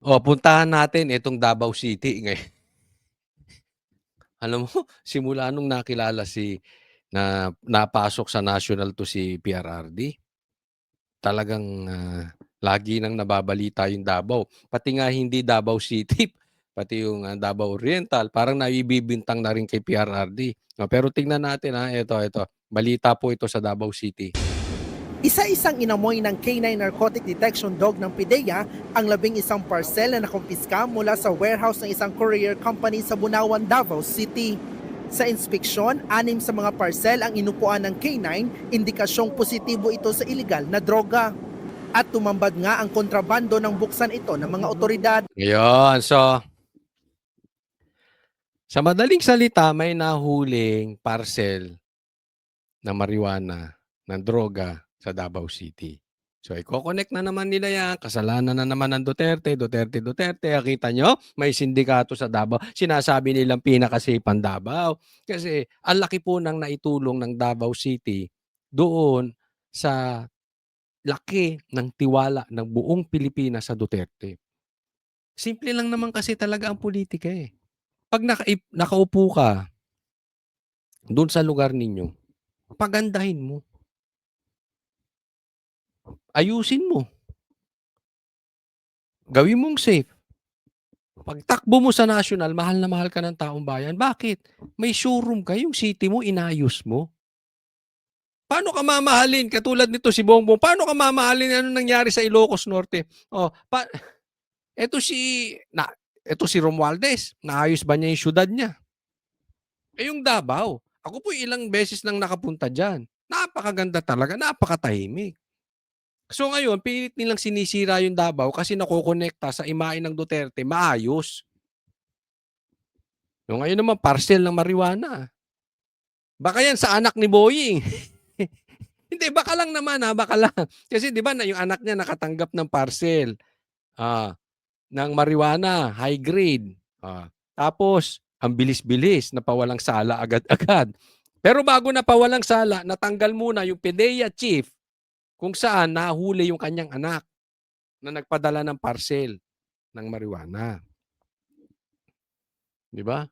Puntahan natin itong Davao City alam mo simula nung nakilala na napasok sa national 'to si PRRD, talagang, lagi nang nababalita yung Davao. Pati nga hindi Davao City, pati yung, Davao Oriental parang naibibintang na rin kay PRRD. Pero tingnan natin, eto, balita po ito sa Davao City. Isa-isang inamoy ng K9 Narcotic Detection Dog ng PIDEA ang 11 parcel na nakumpiska mula sa warehouse ng isang courier company sa Bunawan, Davao City. Sa inspeksyon, 6 sa mga parcel ang inupuan ng K9, indikasyong positibo ito sa illegal na droga. At tumambad nga ang kontrabando ng buksan ito ng mga otoridad. Ngayon, sa madaling salita may nahuling parcel ng marijuana, ng droga sa Davao City. So iko-connect na naman nila yan, kasalanan na naman ng Duterte. Kita nyo, may sindikato sa Davao. Sinasabi nilang pinaka-safe ang Davao. Kasi ang laki po ng naitulong ng Davao City doon sa laki ng tiwala ng buong Pilipinas sa Duterte. Simple lang naman kasi talaga ang politika eh. Pag nakaupo ka doon sa lugar ninyo, pagandahin mo. Ayusin mo. Gawin mong safe. Pagtakbo mo sa national, mahal na mahal ka ng taong bayan. Bakit? May showroom ka, yung city mo, inayos mo. Paano ka mamahalin? Katulad nito si Bongbong, paano ka mamahalin? Ano nangyari sa Ilocos Norte? Eto si Romualdez, naayos ba niya yung syudad niya? Yung Davao, ako po ilang beses nang nakapunta dyan. Napakaganda talaga, napakatahimik. So ngayon, pilit nilang sinisira yung Davao kasi nakokonekta sa imahe ng Duterte, maayos. So ngayon naman, parcel ng marijuana. Baka yan sa anak ni Boying. Hindi, baka lang naman baka lang. Kasi di ba yung anak niya nakatanggap ng parcel ng marijuana, high grade. Tapos, ang bilis-bilis, napawalang sala agad-agad. Pero bago napawalang sala, natanggal muna yung PIDEA chief kung saan nahuli yung kanyang anak na nagpadala ng parcel ng marijuana. Di ba?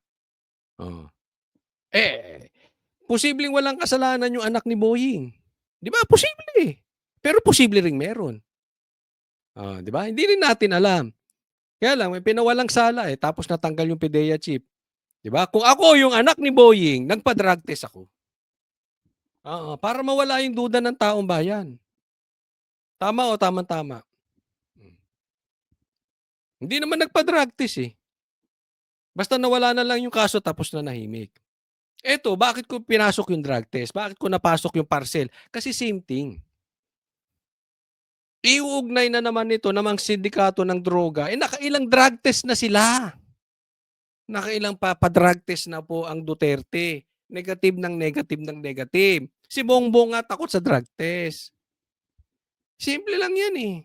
Posibleng walang kasalanan yung anak ni Boying. Di ba? Posible eh. Pero posible ring meron. Di ba? Hindi rin natin alam. Kaya lang, may pinawalang sala eh. Tapos natanggal yung PIDEA chief. Di ba? Kung ako yung anak ni Boying, nagpa-drug test ako. Para mawala yung duda ng taong bayan. Tama o tama-tama? Hindi naman nagpa-drug test eh. Basta nawala na lang yung kaso tapos na nahimik. Eto, bakit ko pinasok yung drug test? Bakit ko napasok yung parcel? Kasi same thing. Iuugnay na naman nito namang sindikato ng droga, nakailang drug test na sila. Nakailang pa-drug test na po ang Duterte. Negative ng negative ng negative. Si Bongbong nga takot sa drug test. Simple lang yan eh.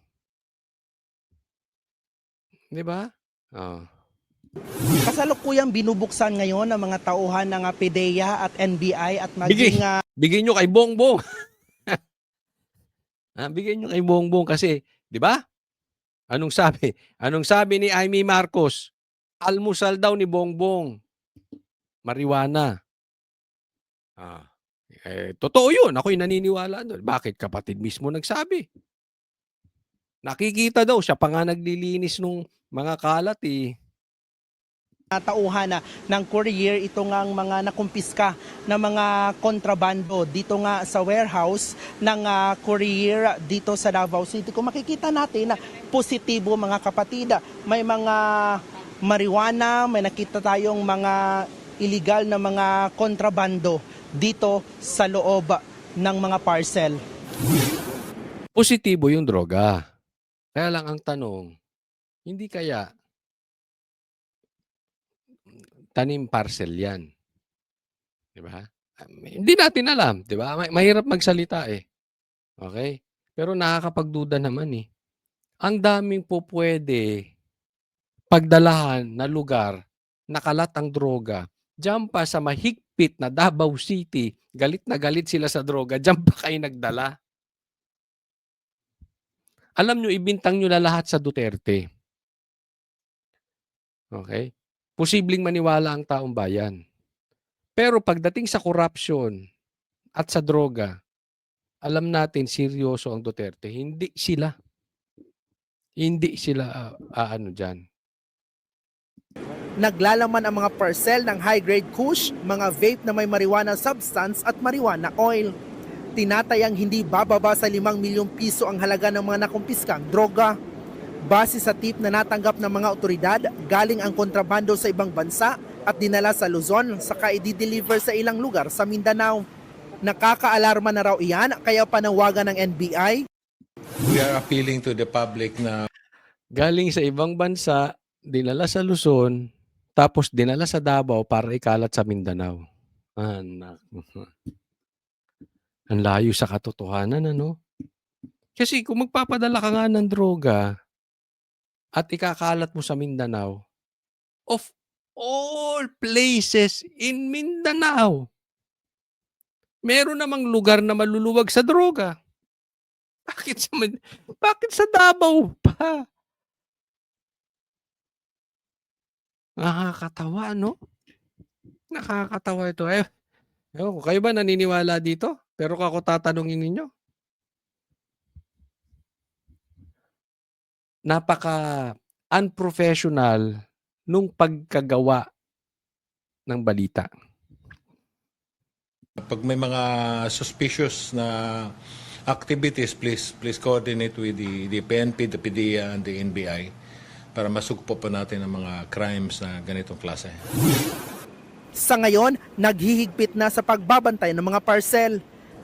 Di ba? Kasalukuyang binubuksan ngayon ng mga tauhan ng PIDEA at NBI at maging Bigyan nyo kay Bongbong. Bigyan nyo kay Bongbong kasi, di ba? Anong sabi? Anong sabi ni Amy Marcos? Almusal daw ni Bongbong. Marijuana. Totoo yun. Ako'y naniniwala doon. Bakit? Kapatid mismo nagsabi. Nakikita daw, siya pa nga naglilinis nung mga kalat eh. Tauhan ng courier ito ngang mga nakumpiska na mga kontrabando dito nga sa warehouse ng courier dito sa Davao City. Kung makikita natin na positibo mga kapatid, may mga marijuana, may nakita tayong mga illegal na mga kontrabando dito sa loob ng mga parcel. Positibo yung droga. Kaya lang ang tanong, hindi kaya tanim parcel yan? Di ba? Hindi natin alam, di ba? Mahirap magsalita eh. Okay? Pero nakakapagduda naman eh. Ang daming po pwede pagdalahan na lugar, nakalat ang droga. Diyan pa sa mahigpit na Davao City, galit na galit sila sa droga, diyan pa kayo nagdala. Alam nyo, ibintang nyo na lahat sa Duterte. Okay? Posibleng maniwala ang taong bayan. Pero pagdating sa corruption at sa droga, alam natin seryoso ang Duterte. Hindi sila aano diyan. Naglalaman ang mga parcel ng high-grade kush, mga vape na may marijuana substance at marijuana oil. Tinatayang hindi bababa sa 5 milyong piso ang halaga ng mga nakumpiskang droga. Base sa tip na natanggap ng mga otoridad, galing ang kontrabando sa ibang bansa at dinala sa Luzon saka i-deliver sa ilang lugar sa Mindanao. Nakakaalarma na raw iyan kaya panawagan ng NBI. We are appealing to the public na Galing sa ibang bansa, dinala sa Luzon, tapos dinala sa Davao para ikalat sa Mindanao. Anak. Ang layo sa katotohanan, ano? Kasi kung magpapadala ka nga ng droga at ikakalat mo sa Mindanao, of all places in Mindanao, meron namang lugar na maluluwag sa droga. Bakit sa Davao pa? Nakakatawa, no? Nakakatawa ito. Ewan ko, kayo ba naniniwala dito? Pero ako tatanungin ninyo. Napaka unprofessional nung pagkagawa ng balita. pag may mga suspicious na activities, please coordinate with the PNP, the PDEA, and the NBI para masugpo pa natin ang mga crimes na ganitong klase. Sa ngayon, naghihigpit na sa pagbabantay ng mga parcel.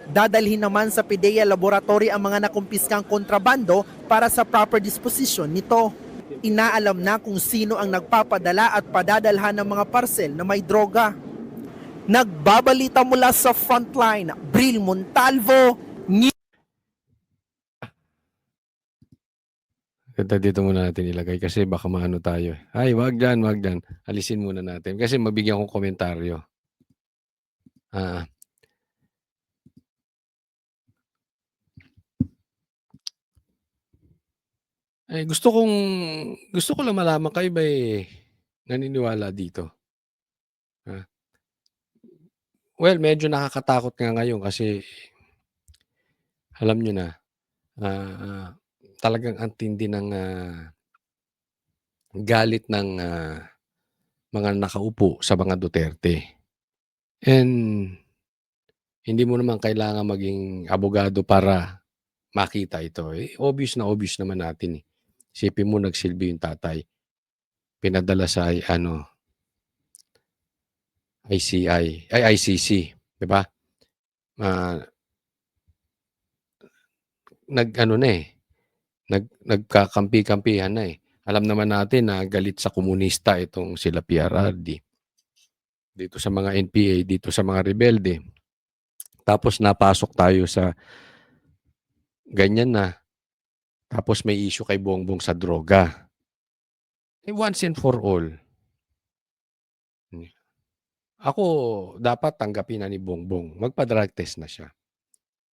Dadalhin naman sa PDEA Laboratory ang mga nakumpiskang kontrabando para sa proper disposition nito. Inaalam na kung sino ang nagpapadala at padadalhan ng mga parcel na may droga. Nagbabalita mula sa Frontline, Bril Montalvo, Ganda dito muna natin ilagay kasi baka maano tayo. Ay, wag dyan, wag dyan. Alisin muna natin kasi mabigyan kong komentaryo. Gusto ko lang malaman kayo ba naniniwala dito? Well, medyo nakakatakot nga ngayon kasi alam nyo na, talagang ang tindi ng galit ng mga nakaupo sa mga Duterte. And hindi mo naman kailangan maging abogado para makita ito. Obvious naman natin. Isipin mo nagsilbi yung tatay. Pinadala sa ICC, 'di ba? Nagkakampi-kampihan na eh. Alam naman natin na galit sa komunista itong sila PRRD. Dito sa mga NPA, dito sa mga rebelde. Tapos napasok tayo sa ganyan na. Tapos may issue kay Bongbong sa droga. Once and for all. Ako, dapat tanggapin na ni Bongbong. Magpa-drug test na siya.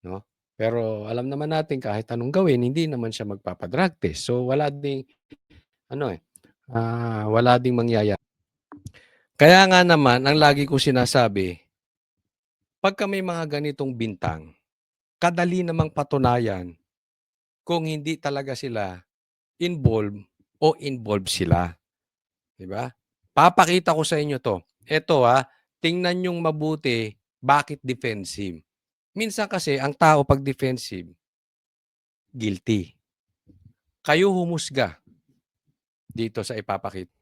No? Pero alam naman natin kahit anong gawin, hindi naman siya magpapa-drug test. So wala ding wala ding mangyayari. Kaya nga naman, ang lagi ko sinasabi, pagka may mga ganitong bintang, kadali namang patunayan kung hindi talaga sila involved o involved sila. 'Di ba? Papakita ko sa inyo 'to. Ito tingnan niyong mabuti bakit defensive. Minsan kasi ang tao pag defensive, guilty. Kayo humusga dito sa ipapakita.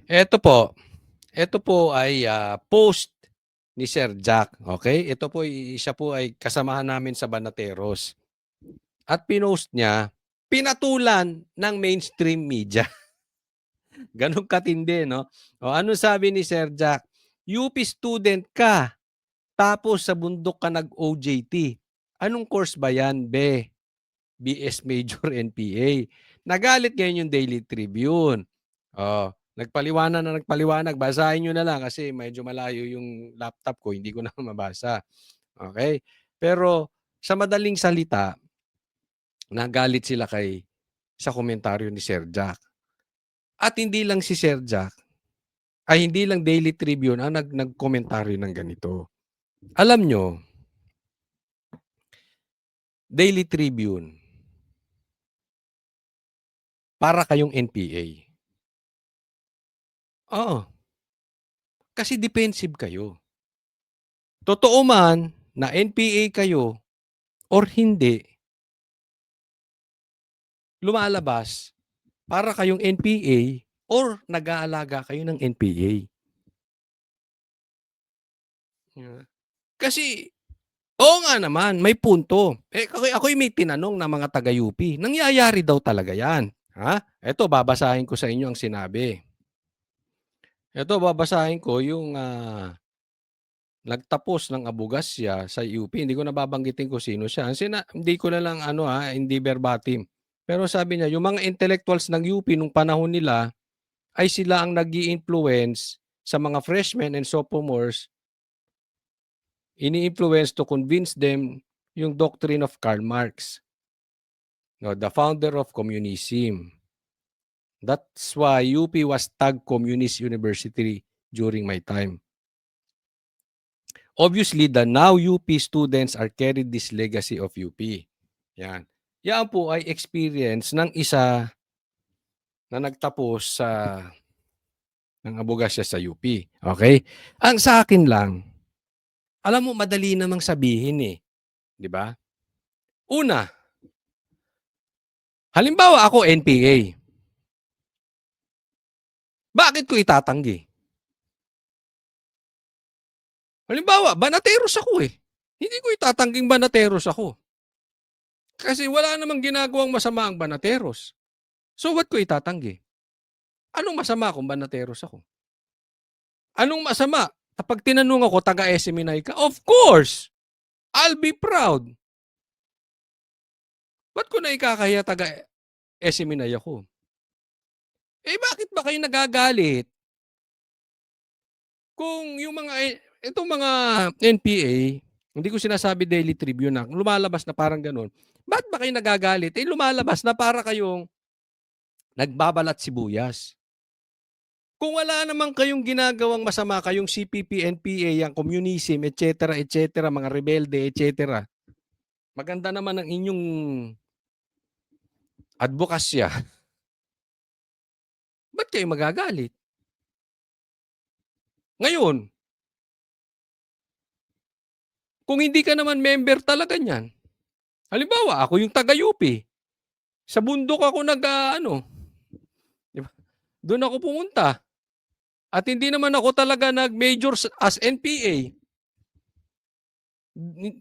Ito po ay post ni Sir Jack, okay? Ito po siya po ay kasamahan namin sa Banateros. At pinost niya, pinatulan ng mainstream media. Ganun katindi, no? O ano sabi ni Sir Jack? UP student ka, tapos sa bundok ka nag-OJT. Anong course ba yan, be? BS Major NPA. Nagalit ngayon yung Daily Tribune. Nagpaliwanag. Basahin nyo na lang kasi medyo malayo yung laptop ko. Hindi ko na mabasa. Okay? Pero sa madaling salita, nagalit sila sa komentaryo ni Sir Jack. At hindi lang si Sir Jack, ay hindi lang Daily Tribune ang nagkomentaryo ng ganito. Alam nyo, Daily Tribune, para kayong NPA. Oo, kasi defensive kayo. Totoo man na NPA kayo or hindi, lumalabas para kayong NPA or nag-aalaga kayo ng NPA. Yeah. Kasi, oo nga naman, may punto. Ako'y may tinanong na mga taga-UP. Nangyayari daw talaga yan. Ha? Ito, babasahin ko sa inyo ang sinabi. Ito, babasahin ko yung nagtapos ng abogasya sa UP. Hindi ko nababanggitin ko sino siya. Hindi ko na lang hindi verbatim. Pero sabi niya, yung mga intellectuals ng UP nung panahon nila ay sila ang nag-i-influence sa mga freshmen and sophomores, ini-influence to convince them yung doctrine of Karl Marx, no, the founder of communism. That's why UP was tagged Communist University during my time. Obviously, the now UP students are carried this legacy of UP. Yan. Yan po ay experience ng isa na nagtapos ng abogasya sa UP. Okay? Ang sa akin lang, alam mo, madali namang sabihin eh. Di ba? Una, halimbawa ako NPA. Bakit ko itatanggi? Halimbawa, banateros ako eh. Hindi ko itatangging banateros ako. Kasi wala namang ginagawang masama ang banateros. So what ko itatanggi? Anong masama kung banateros ako? Anong masama? Kapag tinanong ako, taga-SMNI ka? Of course! I'll be proud. Ba't ko na ikakaya taga-SMNI ako? Eh bakit ba kayo nagagalit kung yung itong mga NPA, hindi ko sinasabi Daily Tribune na, lumalabas na parang ganun. Ba't ba kayo nagagalit? Eh lumalabas na para kayong nagbabalat sibuyas. Kung wala naman kayong ginagawang masama, kayong CPP, NPA, yung communism, etc., etc., mga rebelde, etc., maganda naman ang inyong advokasya, ba't kayo magagalit? Ngayon, kung hindi ka naman member talaga niyan, halimbawa, ako yung taga-UP, sa bundok ako di ba? Doon ako pumunta. At hindi naman ako talaga nag-major as NPA.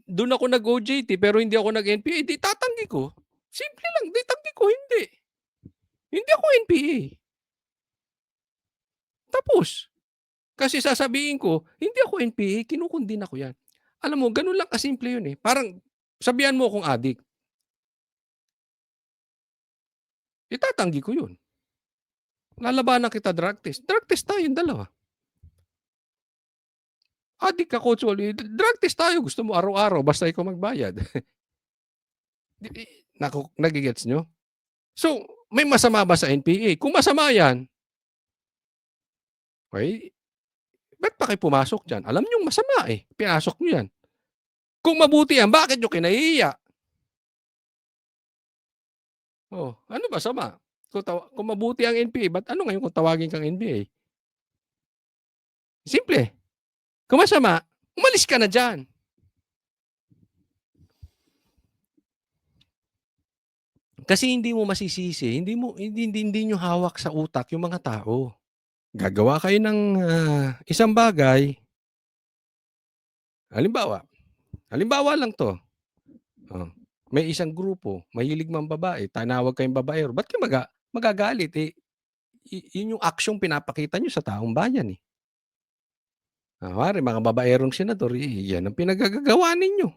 Doon ako nag-OJT pero hindi ako nag-NPA, di tatanggi ko. Simple lang, di tanggi ko, hindi. Hindi ako NPA. Tapos, kasi sasabihin ko, hindi ako NPA, kinukundin ako yan. Alam mo, ganun lang kasimple yun eh. Parang, sabihan mo akong adik. Itatanggi ko yun. Lalabanan kita drug test. Drug test tayong dalawa. Adik ka, Coach Wally. Drug test tayo. Gusto mo araw-araw, basta ikaw magbayad. Nagigets nyo? So, may masama ba sa NPA? Kung masama yan, okay, ba't pa kayo pumasok dyan? Alam nyo masama eh. Pinasok nyo yan. Kung mabuti yan, bakit nyo kinahiya? Oh, ano ba sama? Kung mabuti ang NPA, ba't ano ngayon kung tawagin kang NPA? Simple. Kung masama, umalis ka na dyan. Kasi hindi mo masisisi, hindi nyo hawak sa utak yung mga tao. Gagawa kayo ng isang bagay. Halimbawa lang to. Oh, may isang grupo, mahilig mang babae, tinawag kayong babaero. Ba't kayo magagalit? Eh, yun yung aksyong pinapakita nyo sa taong bayan eh. Mga babaerong senador, yan ang pinagagagawa ninyo.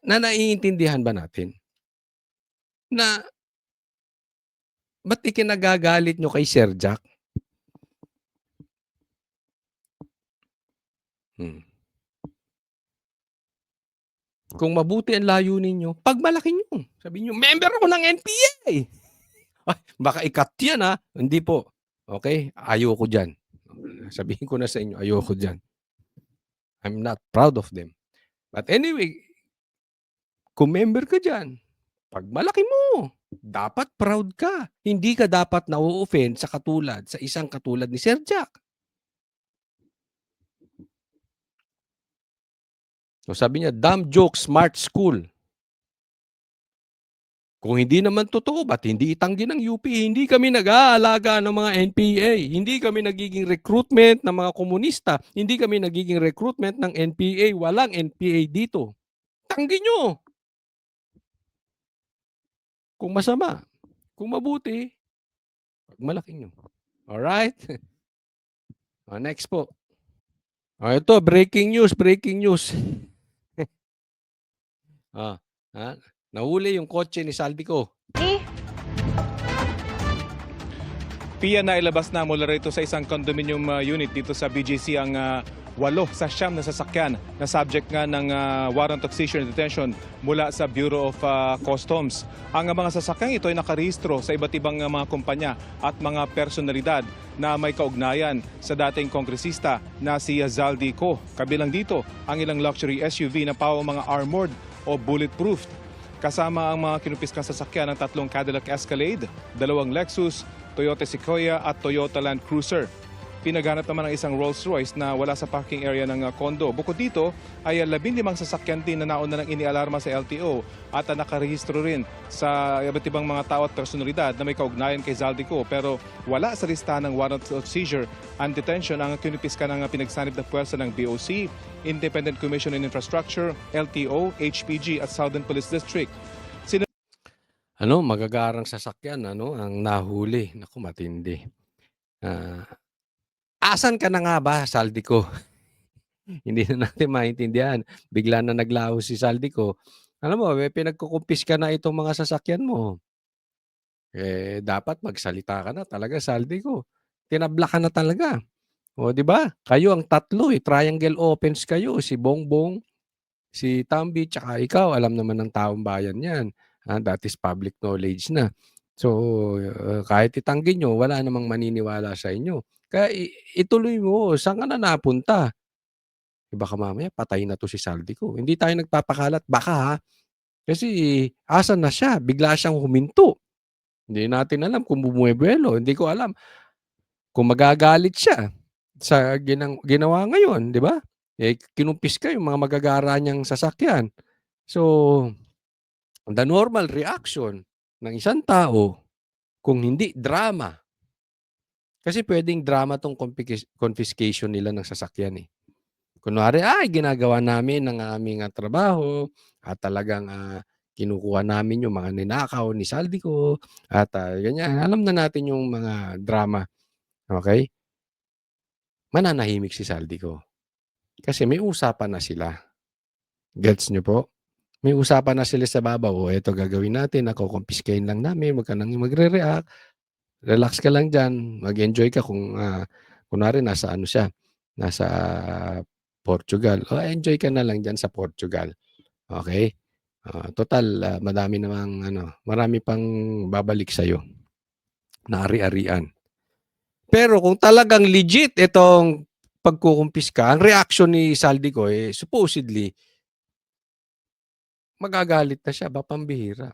Naiintindihan ba natin? Na ba't ikinagagalit nyo kay Sir Jack? Kung mabuti ang layunin nyo, pagmalaki nyo. Sabihin nyo, member ako ng NPA. "Ay, baka i-cut yan, Hindi po. Okay, ayoko diyan. Sabihin ko na sa inyo, ayoko diyan. I'm not proud of them. But anyway, kung member ka diyan, 'pag malaki mo, dapat proud ka. Hindi ka dapat na-o-offend sa isang katulad ni Sir Jack. So sabi niya, "Dumb joke, smart school." Kung hindi naman totoo, ba't hindi itanggi ng UP? Hindi kami nag-aalaga ng mga NPA. Hindi kami nagiging recruitment ng mga komunista. Hindi kami nagiging recruitment ng NPA. Walang NPA dito. Tanggi nyo. Kung masama. Kung mabuti, pag malaki nyo. Alright? Next po. Ito, breaking news, breaking news. ah, nahuli yung kotse ni Saldico. PIA na ilabas na mula rito sa isang condominium unit dito sa BGC ang 8 sa 9 na sasakyan na subject nga ng warrant of seizure and detention mula sa Bureau of Customs. Ang mga sasakyang ito ay nakarehistro sa iba't ibang mga kumpanya at mga personalidad na may kaugnayan sa dating kongresista na si Zaldico. Kabilang dito ang ilang luxury SUV na pawang mga armored o bulletproof. Kasama ang mga kinupiskang sasakyan ng 3 Cadillac Escalade, 2 Lexus, Toyota Sequoia at Toyota Land Cruiser. Pinaganap naman ang isang Rolls-Royce na wala sa parking area ng kondo. Bukod dito ay 15 sasakyan din na nauna ng inialarma sa LTO at nakarehistro rin sa iba't ibang mga tao at personalidad na may kaugnayan kay Zaldico, pero wala sa listahan ng warrant of seizure and detention ang kinipiska ng pinagsanib na puwersa ng BOC, Independent Commission on Infrastructure, LTO, HPG at Southern Police District. Magagarang sasakyan, ang nahuli. Naku, matindi. Asan ka na nga ba, Saldico? Hindi na natin maintindihan. Bigla na naglaho si Saldico. Alam mo, pinagkukumpiska na itong mga sasakyan mo. Dapat magsalita ka na talaga, Saldico. Tinabla ka na talaga. O, di ba? Kayo ang tatlo, triangle offense kayo. Si Bongbong, si Tambi, tsaka ikaw. Alam naman ng taong bayan yan. That is public knowledge na. So, kahit itanggi nyo, wala namang maniniwala sa inyo. Kaya ituloy mo. Saan ka na napunta? Baka mamaya patay na to si Saldico. Hindi tayo nagpapakalat. Baka kasi asan na siya? Bigla siyang huminto. Hindi natin alam kung bumubuelo. Hindi ko alam kung magagalit siya sa ginawa ngayon, di ba? Kinumpis ka yung mga magagara niyang sasakyan. So, the normal reaction ng isang tao, kung hindi drama, kasi pwedeng drama tong confiscation nila ng sasakyan. Kunwari, ginagawa namin ng aming trabaho at talagang kinukuha namin yung mga ninakaw ni Saldico at ganyan. Alam na natin yung mga drama. Okay? Mananahimik si Saldico. Kasi may usapan na sila. Gets nyo po? May usapan na sila sa babaw. Ito gagawin natin. Kukumpiskain lang namin. Huwag ka nang magre-react. Relax ka lang dyan. Mag-enjoy ka kung kunwari nasa nasa Portugal. Enjoy ka na lang dyan sa Portugal. Okay? Total, marami pang babalik sa'yo na ari-arian. Pero kung talagang legit itong pagkukumpiska, ang reaction ni Saldico, supposedly, magagalit na siya, pambihira.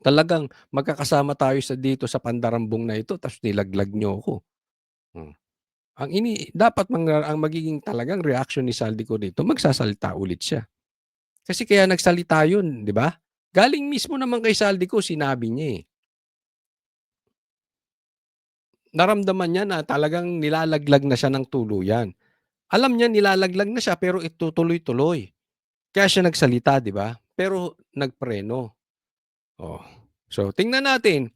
Talagang magkakasama tayo dito sa pandarambong na ito, tapos nilaglag niyo ako. Dapat ang magiging talagang reaction ni Saldico dito, magsasalita ulit siya. Kasi kaya nagsalita yun, di ba? Galing mismo naman kay Saldico, sinabi niya Naramdaman niya na talagang nilalaglag na siya ng tuluyan. Alam niya nilalaglag na siya pero itutuloy-tuloy. Kaya siya nagsalita, di ba? Pero nagpreno. So, tingnan natin.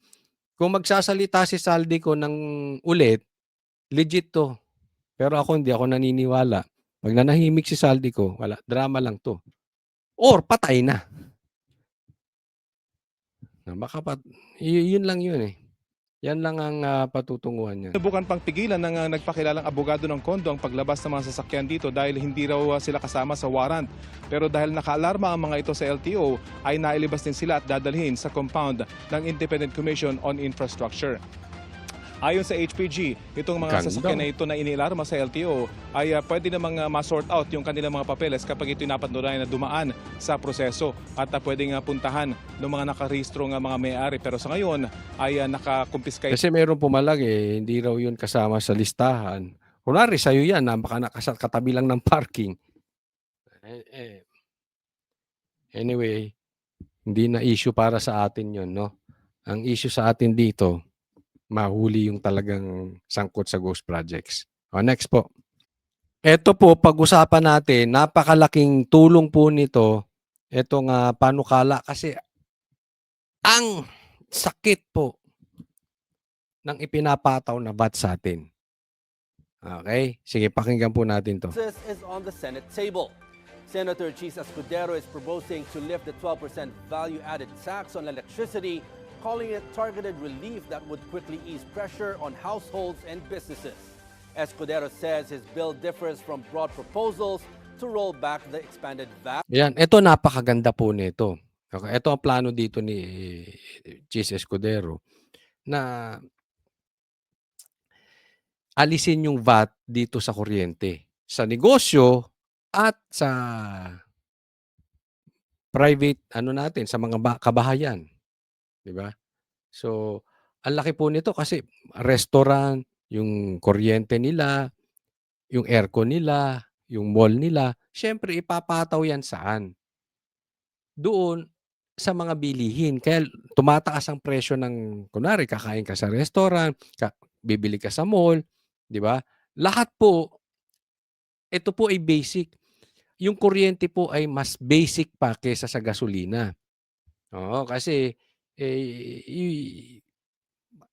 Kung magsasalita si Saldico ng ulit, legit to. Pero hindi ako naniniwala. Pag nanahimik si Saldico, wala, drama lang to. Or patay na. Baka yun lang yun Yan lang ang patutunguhan niya. Subukan pang pigilan ng nagpakilalang abogado ng kondo ang paglabas ng mga sasakyan dito dahil hindi raw sila kasama sa warrant. Pero dahil nakaalarma ang mga ito sa LTO, ay nailibas din sila at dadalhin sa compound ng Independent Commission on Infrastructure. Ayon sa HPG, itong mga Ganda. sasakyan na ito na inilarma sa LTO ay pwede namang ma-sort out yung kanilang mga papeles kapag ito napatunayan na dumaan sa proseso at pwedeng puntahan ng mga nakarehistro ng mga may-ari. Pero sa ngayon ay nakakumpiskay Kasi mayroong pumalag hindi raw yun kasama sa listahan. Kunwari, sa'yo yan, baka katabi lang ng parking. Anyway, hindi na issue para sa atin yun, no? Ang issue sa atin dito, mahuli yung talagang sangkot sa ghost projects. O, next po. Ito po, pag-usapan natin, napakalaking tulong po nito, itong panukala kasi ang sakit po ng ipinapataw na VAT sa atin. Okay? Sige, pakinggan po natin to. This is on the Senate table. Senator Chis Escudero is proposing to lift the 12% value-added tax on electricity, calling it targeted relief that would quickly ease pressure on households and businesses. Escudero says his bill differs from broad proposals to roll back the expanded VAT. Yan, ito napakaganda po nito. Okay, ito ang plano dito ni Chis Escudero na alisin yung VAT dito sa kuryente, sa negosyo at sa private natin, sa mga kabahayan, 'di ba? So, ang laki po nito kasi restaurant, yung kuryente nila, yung aircon nila, yung mall nila, syempre ipapataw yan saan? Doon sa mga bilihin. Kaya tumataas ang presyo ng kunwari kakain ka sa restaurant, bibili ka sa mall, 'di ba? Lahat po, ito po ay basic. Yung kuryente po ay mas basic pa kaysa sa gasolina. Oo, kasi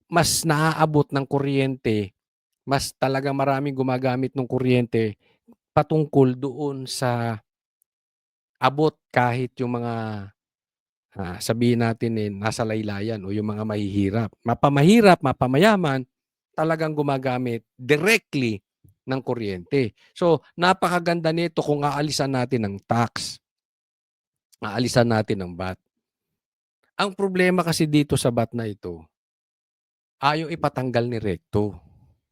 mas naaabot ng kuryente, mas talagang maraming gumagamit ng kuryente patungkol doon sa abot kahit yung mga sabihin natin nasa laylayan o yung mga mahihirap. Mapamahirap, mapamayaman, talagang gumagamit directly ng kuryente. So, napakaganda nito kung aalisan natin ng tax. Aalisan natin ng VAT. Ang problema kasi dito sa VAT na ito, ayaw ipatanggal ni Recto.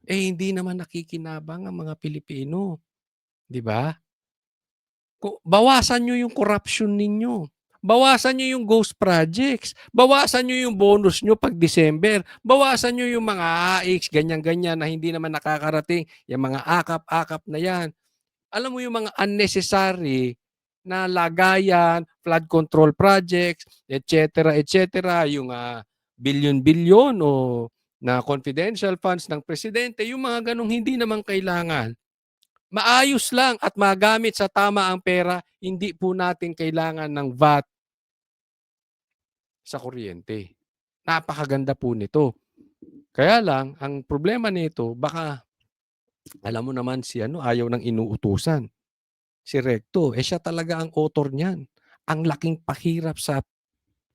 Hindi naman nakikinabang ang mga Pilipino. 'Di ba? Bawasan nyo yung corruption ninyo. Bawasan nyo yung ghost projects. Bawasan nyo yung bonus nyo pag December. Bawasan nyo yung mga AX, ganyan-ganyan na hindi naman nakakarating. Yung mga akap-akap na yan. Alam mo yung mga unnecessary na lagayan, flood control projects, etc., etc., yung billion-billion o na confidential funds ng presidente, yung mga ganong hindi naman kailangan. Maayos lang at magamit sa tama ang pera, hindi po natin kailangan ng VAT sa kuryente. Napakaganda po nito. Kaya lang, ang problema nito, baka, alam mo naman si ayaw ng inuutusan. Si Recto, siya talaga ang author niyan. Ang laking pahirap sa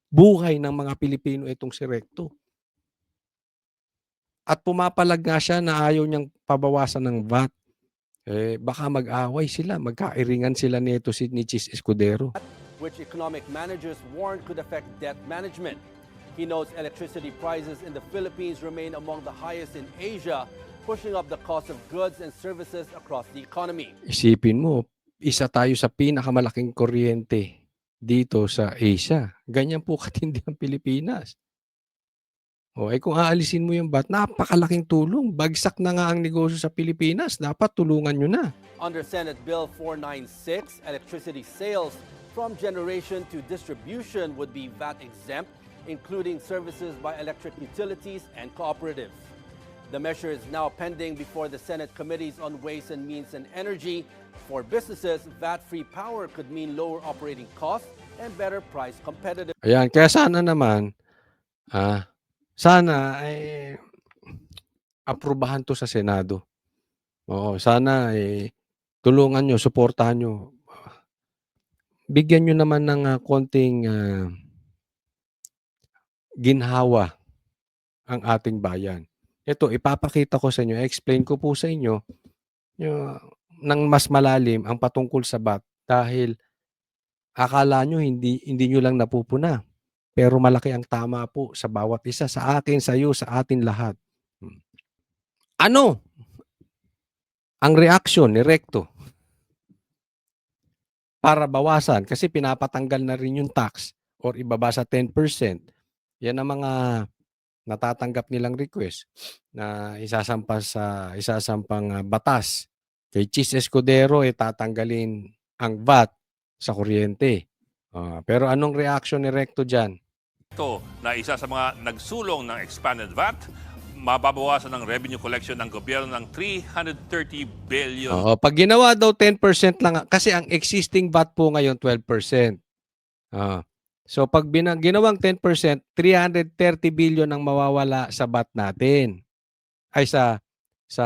buhay ng mga Pilipino itong si Recto. At pumapalag nga siya na ayaw niyang pabawasan ng VAT. Baka mag-away sila, magkairingan sila nito ni Chis Escudero. Which economic managers warned could affect debt management. He notes electricity prices in the Philippines remain among the highest in Asia, pushing up the cost of goods and services across the economy. Isipin mo, isa tayo sa pinakamalaking kuryente dito sa Asia. Ganyan po katindi ang Pilipinas. Kung aalisin mo yung VAT, napakalaking tulong. Bagsak na nga ang negosyo sa Pilipinas. Dapat tulungan nyo na. Under Senate Bill 496, electricity sales from generation to distribution would be VAT exempt, including services by electric utilities and cooperatives. The measure is now pending before the Senate Committees on Ways and Means and Energy. For businesses, VAT-free power could mean lower operating costs and better price competitiveness. Ayan, kaya sana naman, sana aprubahan to sa Senado. Sana tulungan nyo, suportahan nyo. Bigyan nyo naman ng konting ginhawa ang ating bayan. Ito, ipapakita ko sa inyo, explain ko po sa inyo ng mas malalim ang patungkol sa VAT dahil akala nyo hindi nyo lang napupuna. Pero malaki ang tama po sa bawat isa, sa akin, sa iyo, sa atin lahat. Ano ang reaksyon ni Recto para bawasan? Kasi pinapatanggal na rin yung tax or ibaba sa 10%. Yan ang mga natatanggap nilang request na isasampang batas. Kay Chis Escudero, tatanggalin ang VAT sa kuryente. Pero anong reaction ni Recto dyan? Ito na isa sa mga nagsulong ng expanded VAT, mababawasan ng revenue collection ng gobyerno ng 330 billion. Pag ginawa daw 10% lang, kasi ang existing VAT po ngayon 12%. So pag ginawang 10%, 330 billion ang mawawala sa VAT natin. Ay sa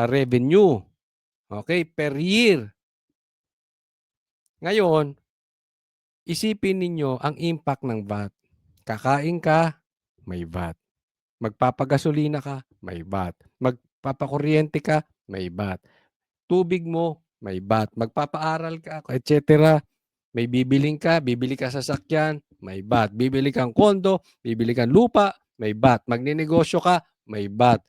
revenue. Okay, per year. Ngayon, isipin ninyo ang impact ng VAT. Kakain ka, may VAT. Magpapagasolina ka, may VAT. Magpapakuryente ka, may VAT. Tubig mo, may VAT. Magpapaaral ka, etc. May bibili ka sa sasakyan, may VAT. Bibili kang kondo, bibili kang lupa, may VAT. Magninegosyo ka, may VAT.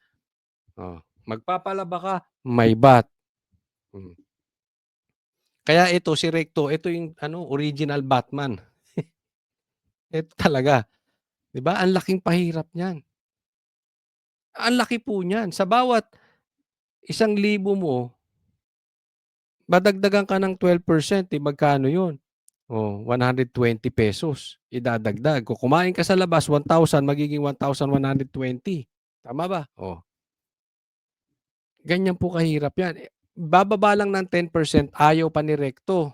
Magpapalaba ka, may VAT. Kaya ito si Recto, ito yung original Batman. Ito talaga. 'Di ba? Ang laking pahirap niyan. Ang laki po niyan. Sa bawat 1,000 mo, madagdagan ka ng 12%, magkano 'yun? 120 pesos idadagdag. Kung kumain ka sa labas 1,000, magiging 1,120. Tama ba? Ganyan po kahirap 'yan. Bababa lang ng 10%, ayaw pa ni Recto.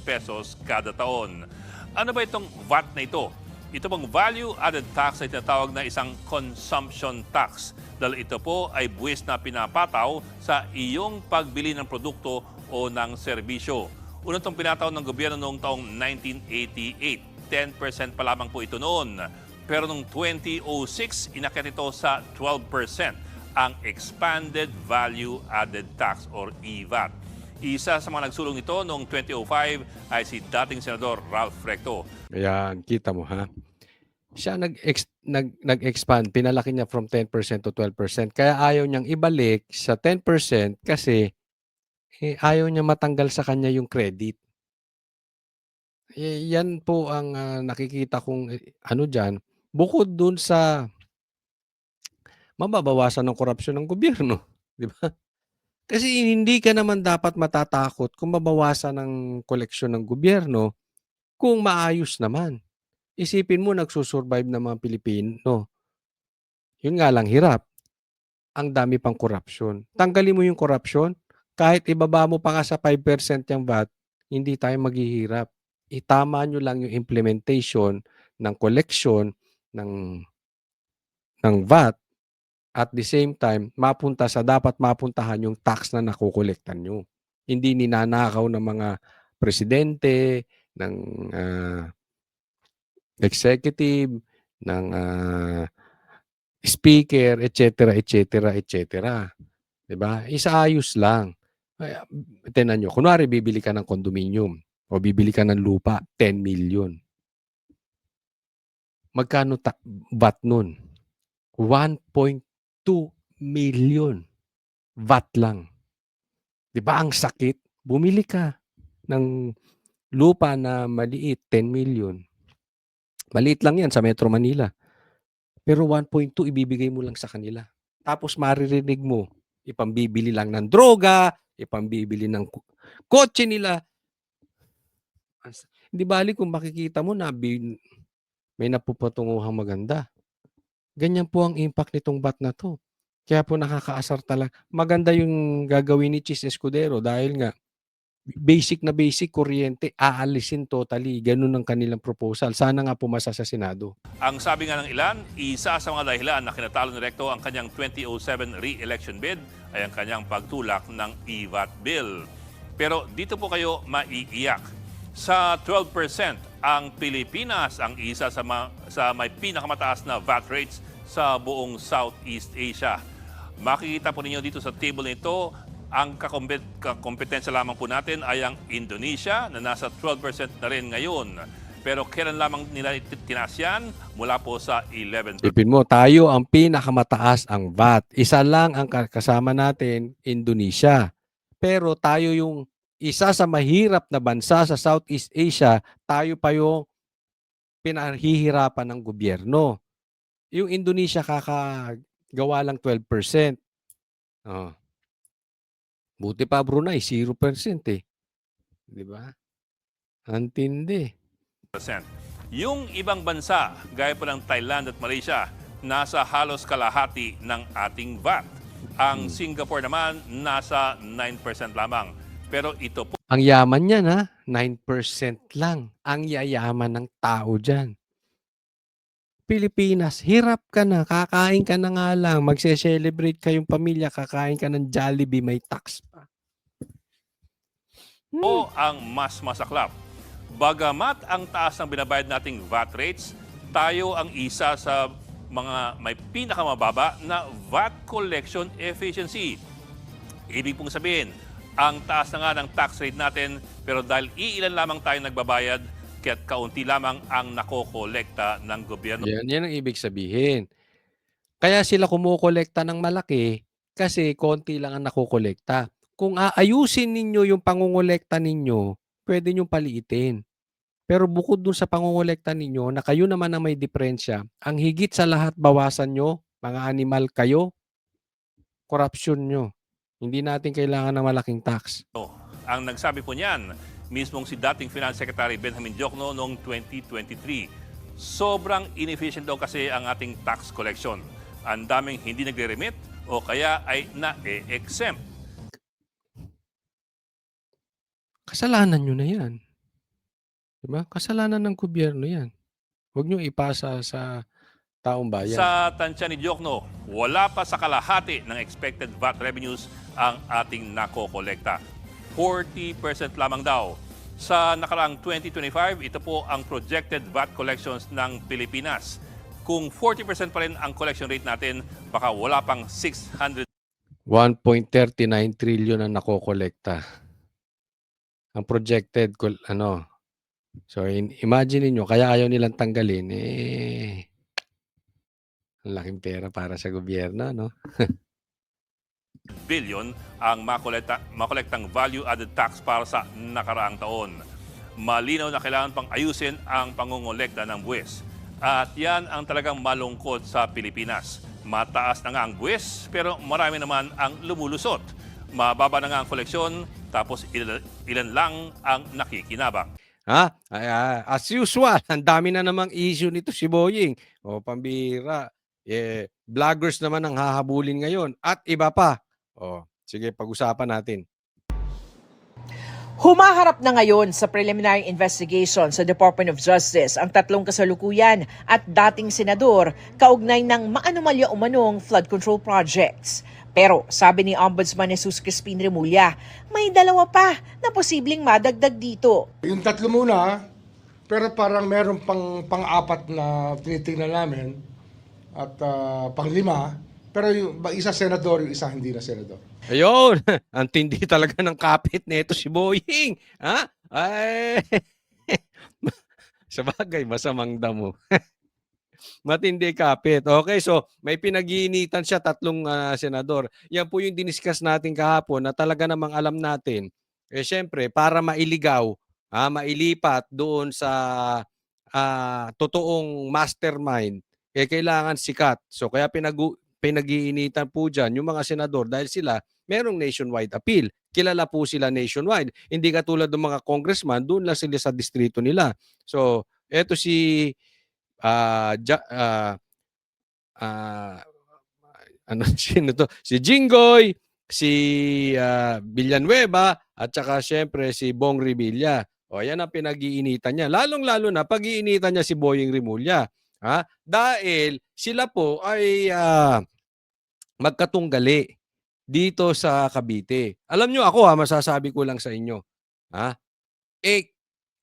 Pesos kada taon. Ano ba itong VAT na ito? Ito bang value added tax ay tinatawag na isang consumption tax dahil ito po ay buwis na pinapataw sa iyong pagbili ng produkto o ng serbisyo. Una itong pinataw ng gobyerno noong taong 1988. 10% pa lamang po ito noon. Pero noong 2006, inakyat ito sa 12%, ang Expanded Value Added Tax or EVAT. Isa sa mga nagsulong nito noong 2005 ay si dating Senador Ralph Recto. Ayan, kita mo ha. Siya nag-expand, pinalaki niya from 10% to 12%. Kaya ayaw niyang ibalik sa 10% kasi ayaw niya matanggal sa kanya yung credit. Yan po ang nakikita kong dyan. Bukod dun sa mababawasan ng korupsyon ng gobyerno. Di ba? Kasi hindi ka naman dapat matatakot kung mabawasan ng koleksyon ng gobyerno kung maayos naman. Isipin mo, nagsusurvive ng mga Pilipino. Yun nga lang, hirap. Ang dami pang korupsyon. Tanggalin mo yung korupsyon, kahit ibaba mo pa nga sa 5% yung VAT, hindi tayo maghihirap. Itama nyo lang yung implementation ng koleksyon ng VAT. At the same time, mapunta sa dapat mapuntahan yung tax na nakukolektan nyo. Hindi ninanakaw ng mga presidente, ng executive, ng speaker, etc., etc., etc. Diba? Isaayos lang. Tingnan nyo, kunwari bibili ka ng condominium o bibili ka ng lupa, 10 million. Magkano VAT nun? 1.2 million. VAT lang. Diba ang sakit? Bumili ka ng lupa na maliit, 10 million. Maliit lang yan sa Metro Manila. Pero 1.2 ibibigay mo lang sa kanila. Tapos maririnig mo, ipambibili lang ng droga, ipambibili ng kotse nila. Hindi bali kung makikita mo na may napupatunguhang maganda. Ganyan po ang impact nitong VAT na to. Kaya po nakakaasar talaga. Maganda yung gagawin ni Chis Escudero dahil nga basic na basic kuryente, aalisin totally. Ganun ang kanilang proposal. Sana nga pumasa sa Senado. Ang sabi nga ng ilan, isa sa mga dahilan na kinatalo ni Recto ang kanyang 2007 re-election bid ay ang kanyang pagtulak ng EVAT bill. Pero dito po kayo maiiyak. Sa 12%, ang Pilipinas ang isa sa may pinakamataas na VAT rates sa buong Southeast Asia. Makikita po ninyo dito sa table nito, ang kakompetensya lamang po natin ay ang Indonesia na nasa 12% na rin ngayon. Pero kailan lamang nila tinaas yan? Mula po sa 11%. Tipin mo, tayo ang pinakamataas ang VAT. Isa lang ang kasama natin, Indonesia. Pero tayo yung isa sa mahirap na bansa sa Southeast Asia, tayo pa yung pinahihirapan ng gobyerno. Yung Indonesia kakagawa lang 12%. Oh. Buti pa Brunei, 0% eh. Di ba? Antindi. Yung ibang bansa, gaya po ng Thailand at Malaysia, nasa halos kalahati ng ating VAT. Ang Singapore naman, nasa 9% lamang. Pero ito po Ang yaman niyan ha, 9% lang. Ang yayaman ng tao dyan. Pilipinas, hirap ka na, kakain ka na nga lang, magse-celebrate kayong pamilya, kakain ka ng Jollibee, may tax pa. ang mas masaklap. Bagamat ang taas ng binabayad nating VAT rates, tayo ang isa sa mga may pinakamababa na VAT collection efficiency. Ibig pong sabihin, ang taas na nga ng tax rate natin, pero dahil iilan lamang tayo nagbabayad, kaya't kaunti lamang ang nakokolekta ng gobyerno. Yan ang ibig sabihin. Kaya sila kumukolekta ng malaki kasi konti lang ang nakokolekta. Kung aayusin ninyo yung pangungolekta ninyo, pwede nyo paliitin. Pero bukod dun sa pangungolekta ninyo na kayo naman ang may diferensya, ang higit sa lahat bawasan nyo, mga animal kayo, korupsyon nyo. Hindi natin kailangan ng malaking tax. Ang nagsabi po niyan, mismong si dating Finance Secretary Benjamin Diokno noong 2023. Sobrang inefficient daw kasi ang ating tax collection. Ang daming hindi nagre-remit o kaya ay na-exempt. Kasalanan nyo na yan. Diba? Kasalanan ng gobyerno yan. Huwag nyo ipasa sa taong bayan. Sa tansya ni Diokno, wala pa sa kalahati ng expected VAT revenues ang ating nakokolekta. 40% lamang daw. Sa nakaraang 2025, ito po ang projected VAT collections ng Pilipinas. Kung 40% pa rin ang collection rate natin, baka wala pang 600 1.39 trillion ang nakokolekta. Ang projected, so imagine niyo kaya ayaw nilang tanggalin, ang laking pera para sa gobyerno, no? billion ang makolektang value-added tax para sa nakaraang taon. Malinaw na kailangan pang ayusin ang pangongolekta ng buwis. At yan ang talagang malungkot sa Pilipinas. Mataas na nga ang buwis, pero marami naman ang lumulusot. Mababa na nga ang koleksyon, tapos ilan lang ang nakikinabang. As usual, ang dami na namang issue nito si Boying. O, pambira. Vloggers naman ang hahabulin ngayon. At iba pa. O, sige, pag-usapan natin. Humaharap na ngayon sa preliminary investigation sa Department of Justice ang tatlong kasalukuyan at dating senador kaugnay ng maanomalya umanong flood control projects. Pero sabi ni Ombudsman Jesus Crispin Remulla, may dalawa pa na posibleng madagdag dito. Yung tatlo muna, pero parang meron pang-apat na tinitingnan namin at pang-lima, pero yung isa senador, yung isa hindi na senador. Ayun, ang tindi talaga ng kapit nito si Boying. Ay, sabagay, masamang damo. Matindi kapit. Okay, so may pinag-iinitan siya, tatlong senador. Yan po yung diniscuss natin kahapon na talaga namang alam natin. Syempre, para mailigaw, mailipat doon sa totoong mastermind, kailangan sikat. So kaya pinag-iinitan po dyan yung mga senador dahil sila merong nationwide appeal. Kilala po sila nationwide. Hindi katulad ng mga congressman, doon lang sila sa distrito nila. So, eto si sino to? Si Jinggoy, si Villanueva, at saka syempre si Bong Revilla. O, yan ang pinag-iinitan niya. Lalong-lalo na pag-iinitan niya si Boying Remulla. Dahil sila po ay magkatunggali dito sa Cavite. Alam nyo ako, masasabi ko lang sa inyo.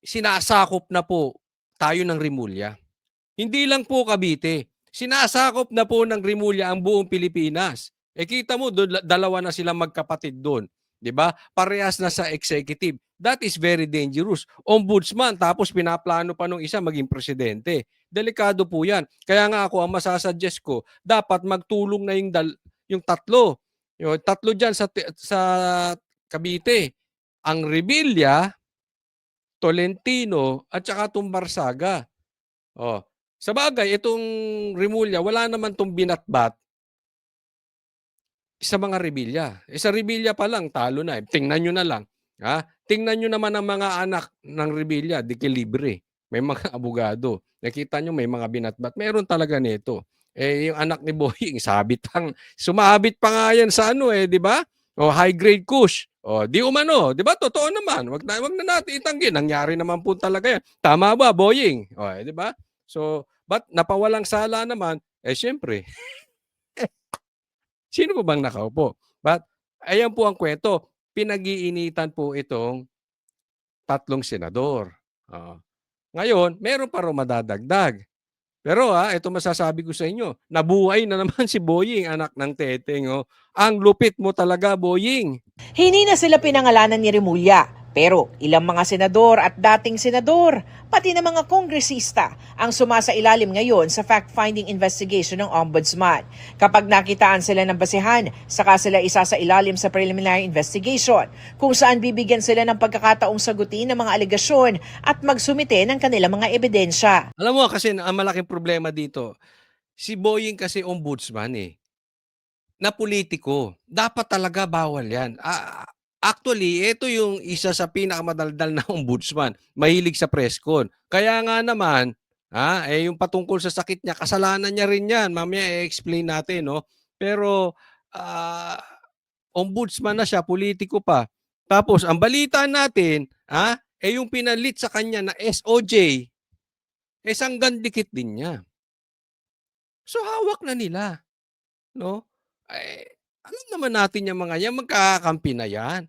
Sinasakop na po tayo ng Remulla. Hindi lang po Cavite. Sinasakop na po ng Rimulya ang buong Pilipinas. Kita mo doon dalawa na sila magkapatid doon, 'di ba? Parehas na sa executive. That is very dangerous. Ombudsman tapos pinaplano pa nung isa maging presidente. Delikado po 'yan. Kaya nga ako ang masasuggest ko, dapat magtulong na yung tatlo. Yung tatlo diyan sa Cavite. Ang Revilla, Tolentino at saka Tumbarsaga. Oh. Sabagay itong Rimulya wala naman tong binatbat sa mga Revilla. Sa Revilla pa lang talo na. Tingnan niyo na lang, ha? Tingnan niyo naman ang mga anak ng Revilla, di libre. May mga abogado. Nakita niyo may mga binatbat. Meron talaga nito. Yung anak ni Boying sumabit pa nga yan sa di ba? O high grade kush. O di umano, di ba? Totoo naman. Wag na natin itanggi. Nangyari naman po talaga yan. Tama ba, Boying? O, di ba? So, but napawalang sala naman, syempre, sino po bang nakaupo? But, ayan po ang kwento. Pinag-iinitan po itong tatlong senador. Ngayon, meron pa rin madadagdag. Pero ito masasabi ko sa inyo, nabuhay na naman si Boying, anak ng Teteng. Ang lupit mo talaga, Boying. Hindi na sila pinangalanan ni Rimulya, pero ilang mga senador at dating senador, pati na mga kongresista ang sumasailalim ngayon sa fact-finding investigation ng Ombudsman. Kapag nakitaan sila ng basehan, saka sila isasailalim sa preliminary investigation, kung saan bibigyan sila ng pagkakataong sagutin ng mga alegasyon at magsumite ng kanilang mga ebidensya. Alam mo kasi ang malaking problema dito, si Boying kasi ombudsman na politiko. Dapat talaga bawal yan. Actually, ito yung isa sa pinakamadaldal na ombudsman. Mahilig sa press con. Kaya nga naman, yung patungkol sa sakit niya, kasalanan niya rin yan. Mamaya i-explain natin, no? Pero, ombudsman na siya, politiko pa. Tapos, ang balita natin, yung pinalit sa kanya na SOJ, sanggandikit din niya. So, hawak na nila. No? Alam naman natin yung mga yan, magkakakampi na yan.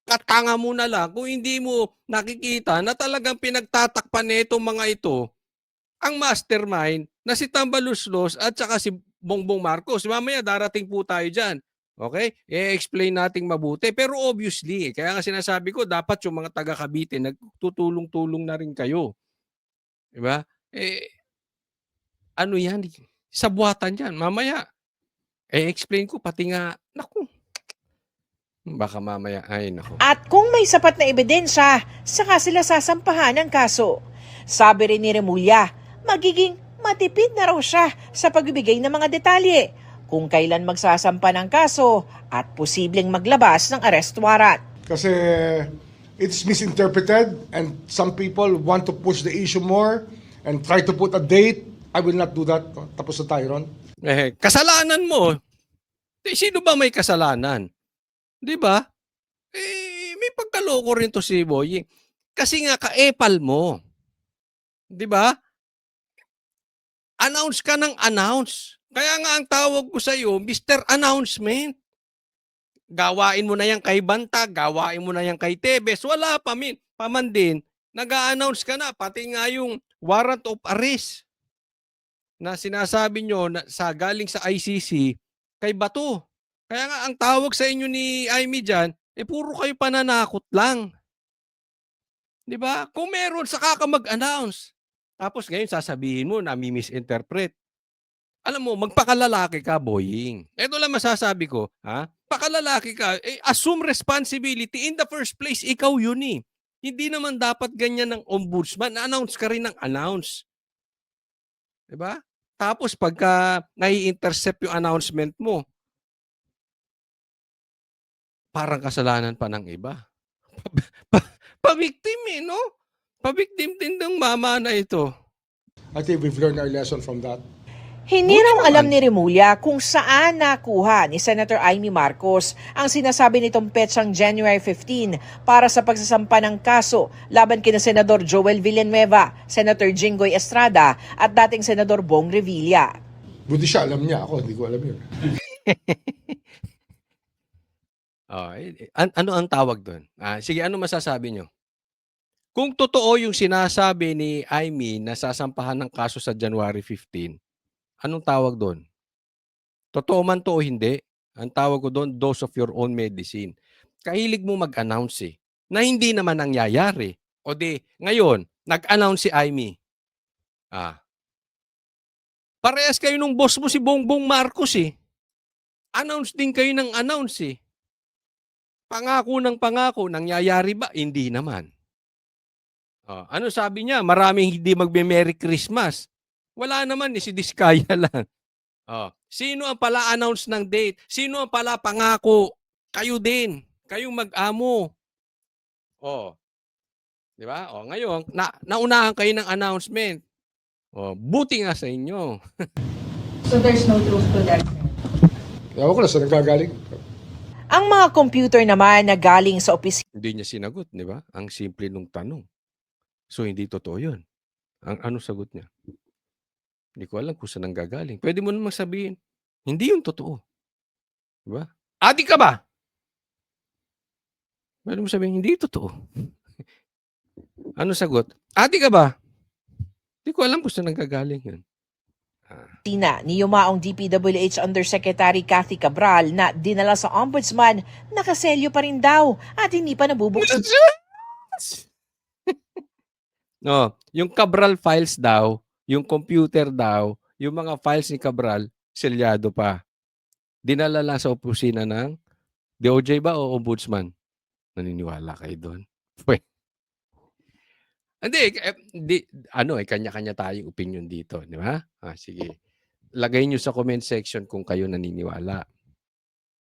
Katanga mo na lang kung hindi mo nakikita na talagang pinagtatakpan nitong mga ito ang mastermind na si Tambaluslos at saka si Bongbong Marcos. Mamaya darating po tayo dyan. Okay? I-explain nating mabuti. Pero obviously, kaya nga sinasabi ko, dapat yung mga taga Cavite, nagtutulong-tulong na rin kayo. Diba? Ano yan? Sabuatan yan. Mamaya, explain ko, pati nga, naku, baka mamaya, ay naku. At kung may sapat na ebidensya, saka sila sasampahan ng kaso. Sabi rin ni Rimulya, magiging matipid na raw siya sa pagbibigay ng mga detalye kung kailan magsasampa ng kaso at posibleng maglabas ng arrest warrant. Kasi it's misinterpreted and some people want to push the issue more and try to put a date. I will not do that. Tapos na tayo ron. Kasalanan mo. Sino ba may kasalanan? Di ba? May pagkaloko rin to si Boying. Kasi nga kaepal mo. Di ba? Announce ka ng announce. Kaya nga ang tawag ko sa iyo, Mr. Announcement. Gawain mo na yan kay Banta, gawain mo na yan kay Tebes. Wala pa man din. Nag-a-announce ka na, pati nga yung warrant of arrest na sinasabi nyo na galing sa ICC kay Bato. Kaya nga ang tawag sa inyo ni Aimee dyan, puro kayo pananakot lang. Di ba? Kung meron, saka ka mag-announce. Tapos ngayon sasabihin mo na misinterpret. Alam mo, magpakalalaki ka, Boying. Ito lang masasabi ko, pakalalaki ka, assume responsibility. In the first place, ikaw yun eh. Hindi naman dapat ganyan ng ombudsman. Announce ka rin ng announce. Di ba? Tapos pagka nai-intercept yung announcement mo, parang kasalanan pa ng iba. Pabiktim no? Pabiktim din ng mama na ito. I think we've learned our lesson from that. Hindi raw alam ni Rimulya kung saan nakuha ni Senator Aimee Marcos ang sinasabi nitong petsang January 15 para sa pagsasampa ng kaso laban kina Senador Joel Villanueva, Senator Jinggoy Estrada at dating Senador Bong Revilla. Buti siya, alam niya. Ako, hindi ko alam yun. Ano ang tawag doon? Sige, ano masasabi nyo? Kung totoo yung sinasabi ni Aimee na sasampahan ng kaso sa January 15, Anong tawag doon? Totoo man 'to o hindi, ang tawag ko doon, dose of your own medicine. Kahilig mo mag-announce, na hindi naman nangyayari. O di ngayon, nag-announce si Imee. Parehas kayo nung boss mo si Bongbong Marcos, Announce din kayo ng announce, Pangako ng pangako, nangyayari ba? Hindi naman. Ano sabi niya? Maraming hindi magme-Merry Christmas. Wala naman, si Diskaya lang. Sino ang pala-announce ng date? Sino ang pala pangako? Kayo din. Kayong mag-amo. Di ba? Ngayon, naunahan kayo ng announcement. Buti nga sa inyo. So there's no truth to that. Ewan ko na saan nagkagaling. Ang mga computer naman na galing sa opisina Hindi niya sinagot, di ba? Ang simple nung tanong. So, hindi totoo yun. Ano sagot niya? Hindi ko alam kung saan nanggagaling. Pwede mo namang sabihin, hindi yung totoo. Di ba? Adi ka ba? Pwede mo sabihin, hindi totoo. Ano sagot? Adi ka ba? Hindi ko alam kung saan nanggagaling yun. ni yumaong DPWH Undersecretary Cathy Cabral na dinala sa ombudsman, nakaselyo pa rin daw at hindi pa nabubuksan. No, yung Cabral files daw, yung computer daw, yung mga files ni Cabral, selyado pa. Dinala lang sa opisina ng DOJ ba o ombudsman? Naniniwala kayo doon? Hindi, kanya-kanya tayong opinion dito, di ba? Sige. Lagay nyo sa comment section kung kayo naniniwala.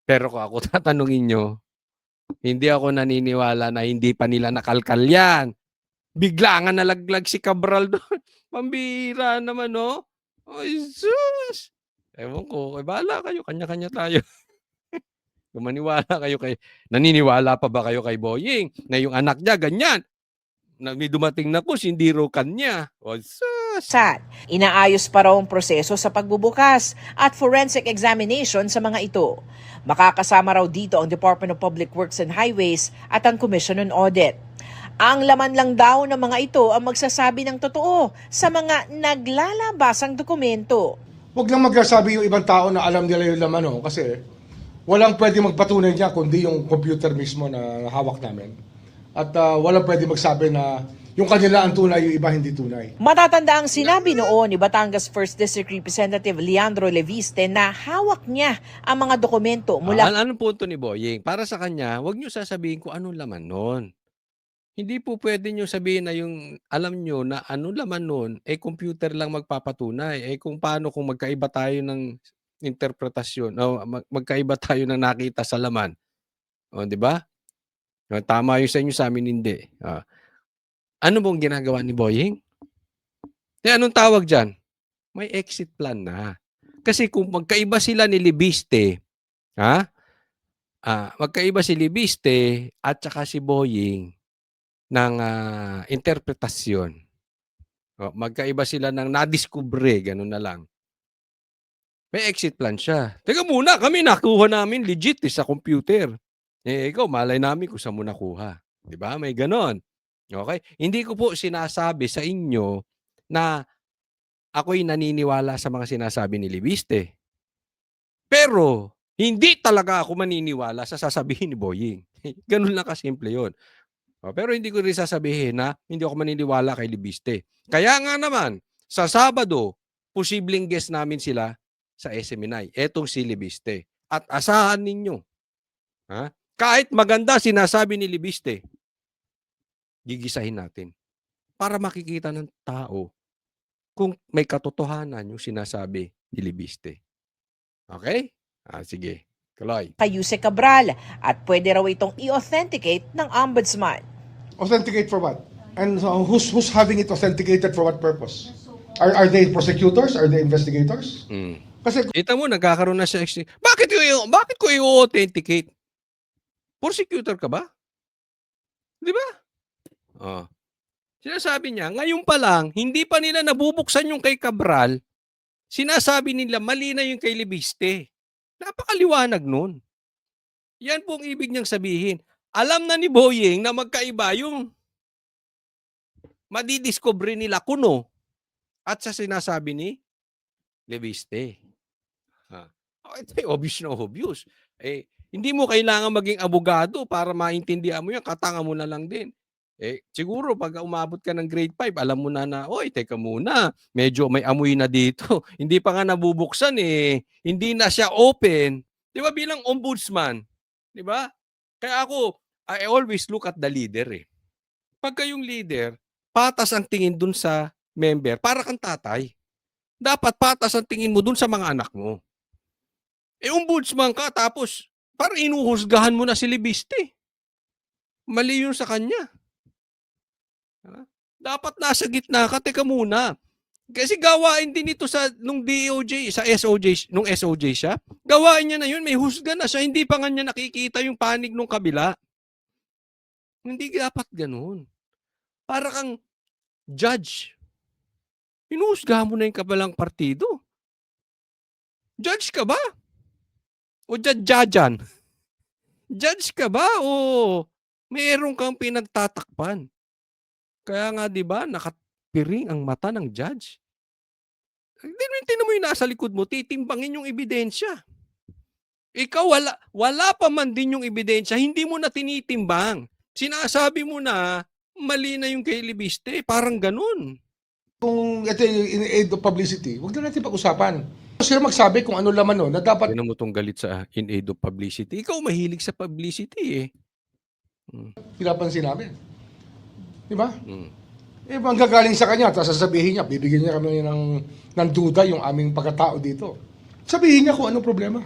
Pero kung ako tatanungin nyo, hindi ako naniniwala na hindi pa nila nakalkal yan. Bigla nga nalaglag si Cabral doon. Pambira naman, no? Oh, Jesus! Ewan ko, bahala kayo, kanya-kanya tayo. Kung maniwala kayo naniniwala pa ba kayo kay Boying na yung anak niya ganyan? Na may dumating na po, hindi raw kanya. Oh, sus! Inaayos pa raw ang proseso sa pagbubukas at forensic examination sa mga ito. Makakasama raw dito ang Department of Public Works and Highways at ang Commission on Audit. Ang laman lang daw ng mga ito ang magsasabi ng totoo sa mga naglalabasang dokumento. Huwag lang magsasabi yung ibang tao na alam nila yung laman, kasi walang pwede magpatunay niya kundi yung computer mismo na hawak namin. At walang pwede magsabi na yung kanila ang tunay, yung iba hindi tunay. Matatanda ang sinabi noon ni Batangas 1st District Representative Leandro Leviste na hawak niya ang mga dokumento mula Anong punto ni Boying? Para sa kanya, huwag niyo sasabihin kung anong laman nun. Hindi po pwede niyo sabihin na yung alam niyo na anong laman nun, computer lang magpapatunay. Kung paano kung magkaiba tayo ng interpretasyon o magkaiba tayo ng nakita sa laman. Di ba? Tama yun sa inyo, sa amin hindi. Ano bang ginagawa ni Boying? Anong tawag dyan? May exit plan na. Kasi kung magkaiba sila ni Libiste, magkaiba si Libiste at saka si Boying ng interpretasyon. Magkaiba sila ng nadiskubre, ganun na lang. May exit plan siya. Teka muna, kami nakuha namin legit sa computer. Ikaw, malay namin kung saan mo nakuha. Di ba? May ganon. Okay? Hindi ko po sinasabi sa inyo na ako'y naniniwala sa mga sinasabi ni Libiste. Pero, hindi talaga ako maniniwala sa sasabihin ni Boying. Ganun lang kasimple yun. Pero hindi ko rin sasabihin na hindi ako maniniwala kay Libiste. Kaya nga naman, sa Sabado, posibleng guest namin sila sa SMNI. Etong si Libiste. At asahan ninyo, kahit maganda sinasabi ni Libiste, gigisahin natin para makikita ng tao kung may katotohanan yung sinasabi ni Libiste. Okay? Sige. Kaloy. kay Yuse Cabral at pwede raw itong i-authenticate ng ombudsman. Authenticate for what? And who's having it authenticated for what purpose? Are they prosecutors? Are they investigators? Kasi Kita mo, nagkakaroon na siya. Bakit ko i-authenticate? Prosecutor ka ba? Di ba? Sinasabi niya, ngayon pa lang, hindi pa nila nabubuksan yung kay Cabral, sinasabi nila mali na yung kay Libiste. Napakaliwanag nun. Yan pong ibig niyang sabihin. Alam na ni Boying na magkaiba yung madidiscover nila kuno at sa sinasabi ni Leviste. Ito obvious na obvious. Hindi mo kailangan maging abogado para maintindihan mo yan, katanga mo na lang din. Siguro pag umabot ka ng grade 5, alam mo na, "Oy, teka muna, medyo may amoy na dito." Hindi pa nga nabubuksan, hindi na siya open. 'Di ba bilang ombudsman, 'di ba? Kaya ako, I always look at the leader, Pagka yung leader, patas ang tingin dun sa member, para kang tatay. Dapat patas ang tingin mo dun sa mga anak mo. Ombudsman ka tapos parang inuhusgahan mo na si Libiste. Mali yun sa kanya. Dapat nasa gitna ka, teka muna. Kasi gawain din ito nung DOJ, sa SOJ, nung SOJ siya. Gawain niya na yun, may husga na siya. Hindi pa nga niya nakikita yung panig nung kabila. Hindi dapat ganun. Para kang judge. Inuhusgahan mo na yung kabilang partido. Judge ka ba? O judge-judgean? Judge ka ba o mayroon kang pinagtatakpan? Kaya nga 'di ba nakapiring ang mata ng judge. Tingnan mo yung nasa likod mo, titimbangin yung ebidensya. Ikaw wala pa man din yung ebidensya, hindi mo na tinitimbang. Sinasabi mo na mali na yung kay Libiste, parang ganun. Kung ito yung in aid of publicity, huwag na natin pag-usapan. Sila magsabi kung ano laman nun na dapat Tingnan mo tong galit sa in aid of publicity. Ikaw mahilig sa publicity pinapansin namin. Di ba? Mm. Manggagaling sa kanya, tapos sasabihin niya, bibigyan niya kami ng duda yung aming pagkatao dito. Sabihin niya kung anong problema.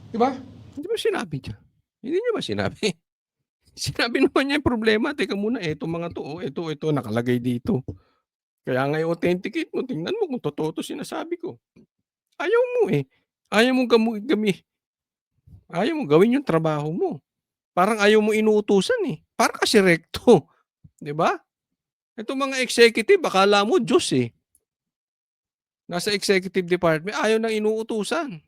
Di ba? Hindi ba sinabi niya? Hindi niya ba sinabi? Sinabi naman niya yung problema. Teka muna, eto mga to, ito, nakalagay dito. Kaya nga i-authenticate mo, tingnan mo kung totoo to sinasabi ko. Ayaw mo Ayaw mong ayaw mo gawin yung trabaho mo. Parang ayaw mo inuutusan Parang kasi rekto. 'Di ba? Itong mga executive, akala mo Diyos Nasa executive department, ayaw nang inuutusan.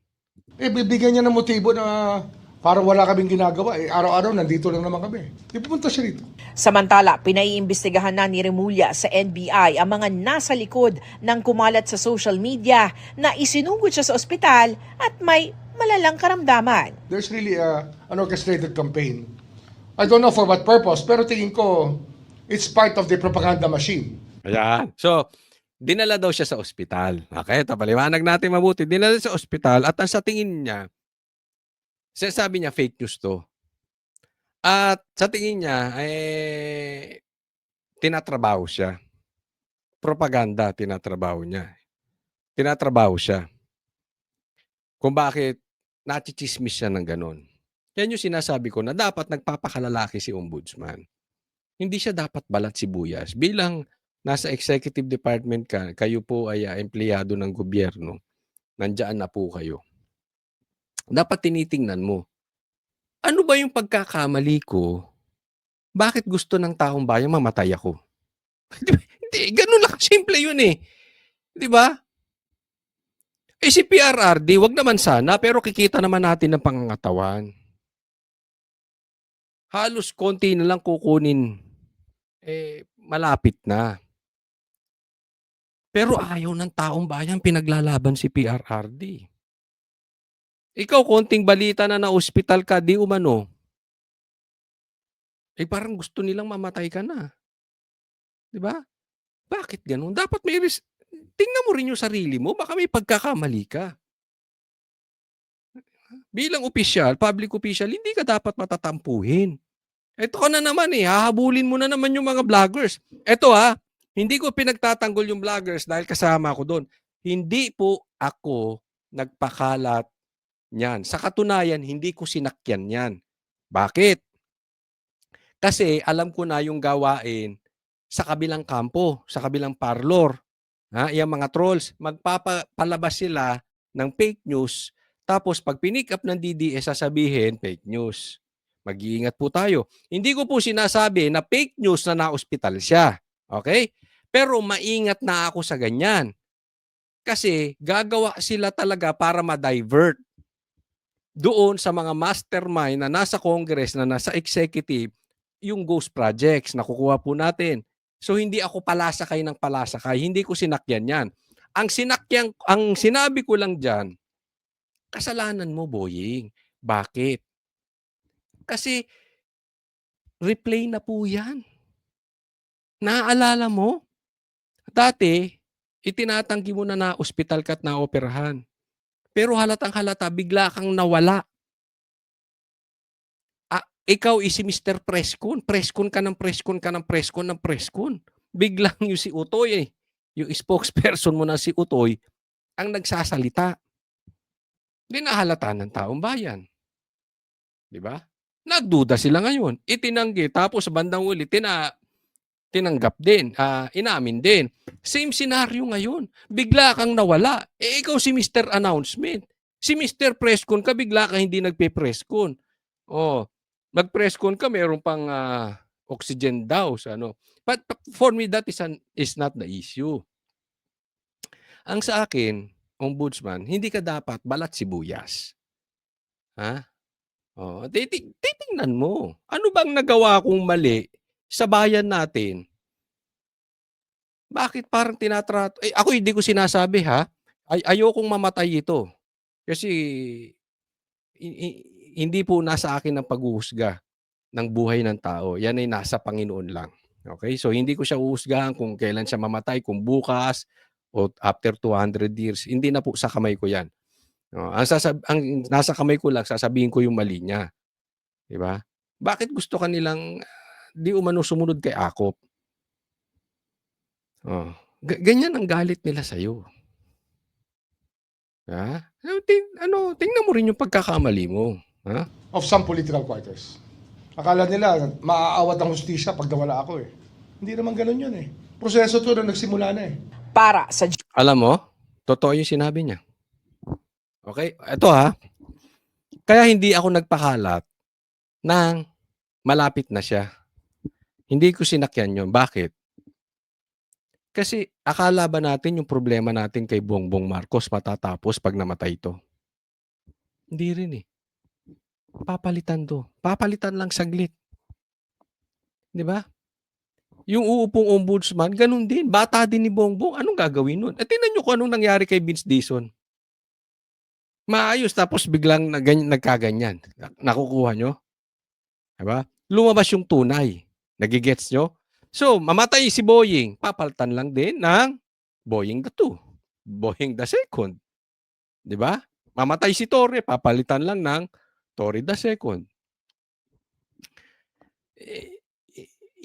Bibigyan niya ng motibo na parang wala kaming ginagawa. Araw-araw nandito lang naman kami. Di pumunta siya rito. Samantala, pinaiimbestigahan na ni Remulla sa NBI ang mga nasa likod ng kumalat sa social media na isinugod siya sa ospital at may malalang karamdaman. There's really an orchestrated campaign. I don't know for what purpose, pero tingin ko, it's part of the propaganda machine. Ayan. So, dinala daw siya sa ospital. Okay, paliwanag natin mabuti. Dinala sa ospital at ang sa tingin niya, sinasabi niya fake news to. At sa tingin niya, tinatrabaho siya. Propaganda, tinatrabaho niya. Tinatrabaho siya. Kung bakit nachichismis siya ng ganon. Yan yung sinasabi ko na dapat nagpapakalalaki si ombudsman. Hindi siya dapat balat sibuyas. Bilang nasa executive department ka, kayo po ay empleyado ng gobyerno, nandiyan na po kayo. Dapat tinitingnan mo, ano ba yung pagkakamali ko? Bakit gusto ng taong bayan mamatay ako? Hindi, ganun lang simple yun Di ba? Si PRRD, wag naman sana, pero kikita naman natin ng pangangatawan. Halos konti na lang kukunin, malapit na. Pero ayaw ng taong bayan pinaglalaban si PRRD. Ikaw, konting balita na na-ospital ka, di umano. Parang gusto nilang mamatay ka na. Di ba? Bakit ganun? Dapat tingnan mo rin yung sarili mo, baka may pagkakamali ka. Bilang opisyal, public official, hindi ka dapat matatampuhin. Ito ka na naman hahabulin mo na naman yung mga vloggers. Ito hindi ko pinagtatanggol yung vloggers dahil kasama ako doon. Hindi po ako nagpakalat niyan. Sa katunayan, hindi ko sinakyan yan. Bakit? Kasi alam ko na yung gawain sa kabilang kampo, sa kabilang parlor. Yung mga trolls, magpapalabas sila ng fake news. Tapos pag pinick up ng DDS, sasabihin, fake news. Mag-iingat po tayo. Hindi ko po sinasabi na fake news na na-ospital siya. Okay? Pero maingat na ako sa ganyan. Kasi gagawa sila talaga para ma-divert doon sa mga mastermind na nasa Congress, na nasa executive, yung ghost projects na kukuha po natin. So hindi ako palasakay ng palasakay. Hindi ko sinakyan yan. ang sinabi ko lang diyan, kasalanan mo, Boying. Bakit? Kasi replay na po 'yan. Naaalala mo? Dati, itinatanggi mo na ospital ka at naoperahan. Pero halatang-halata bigla kang nawala. Ikaw si Mr. Preskon. Preskon ka ng preskon ka ng preskon ng preskon. Biglang yung si Utoy yung spokesperson mo na si Utoy, ang nagsasalita. Hindi nahalata ng taong bayan. Di ba? Nagduda sila ngayon. Itinanggi. Tapos bandang uli, tinanggap din. Inamin din. Same scenario ngayon. Bigla kang nawala. Ikaw si Mr. Announcement. Si Mr. Preskon ka, bigla ka hindi nagpe-preskon. Mag-preskon ka, mayroon pang oxygen daw sa ano. But for me, that is not the issue. Ang sa akin, Ombudsman, hindi ka dapat balat sibuyas. Ha? Titingnan mo. Ano bang nagawa kong mali sa bayan natin? Bakit parang tinatrato? Ako hindi ko sinasabi ha. Ayokong mamatay ito. Kasi hindi po nasa akin ang paghuhusga ng buhay ng tao. Yan ay nasa Panginoon lang. Okay? So hindi ko siya uhusgahan kung kailan siya mamatay, kung bukas o after 200 years. Hindi na po sa kamay ko yan. Ang nasa kamay ko lang, sasabihin ko yung mali niya. Di ba? Bakit gusto kanilang di umano sumunod kay Akop? Ganyan ang galit nila sa'yo. Ha? Tingnan mo rin yung pagkakamali mo. Ha? Of some political quarters. Akala nila, maaawat ang hustisya pag nawala ako eh. Hindi naman ganun yun eh. Proseso to na nagsimula na eh. Para sa Alam mo, totoo yung sinabi niya. Okay? Ito ha. Kaya hindi ako nagpakalat nang malapit na siya. Hindi ko sinakyan yun. Bakit? Kasi akala ba natin yung problema natin kay Bongbong Marcos matatapos pag namatay ito? Hindi rin eh. Papalitan to. Papalitan lang saglit. Di ba? Yung uupong ombudsman, ganun din. Bata din ni Bongbong. Anong gagawin nun? Tingnan nyo kung anong nangyari kay Vince Dizon. Maayos tapos biglang nagkaganyan. Nakukuha nyo? Diba? Lumabas yung tunay. Nagigets nyo? So, mamatay si Boying. Papalitan lang din ng Boying the 2. Boying the 2nd. Diba? Mamatay si Torre. Papalitan lang ng Torre the 2nd.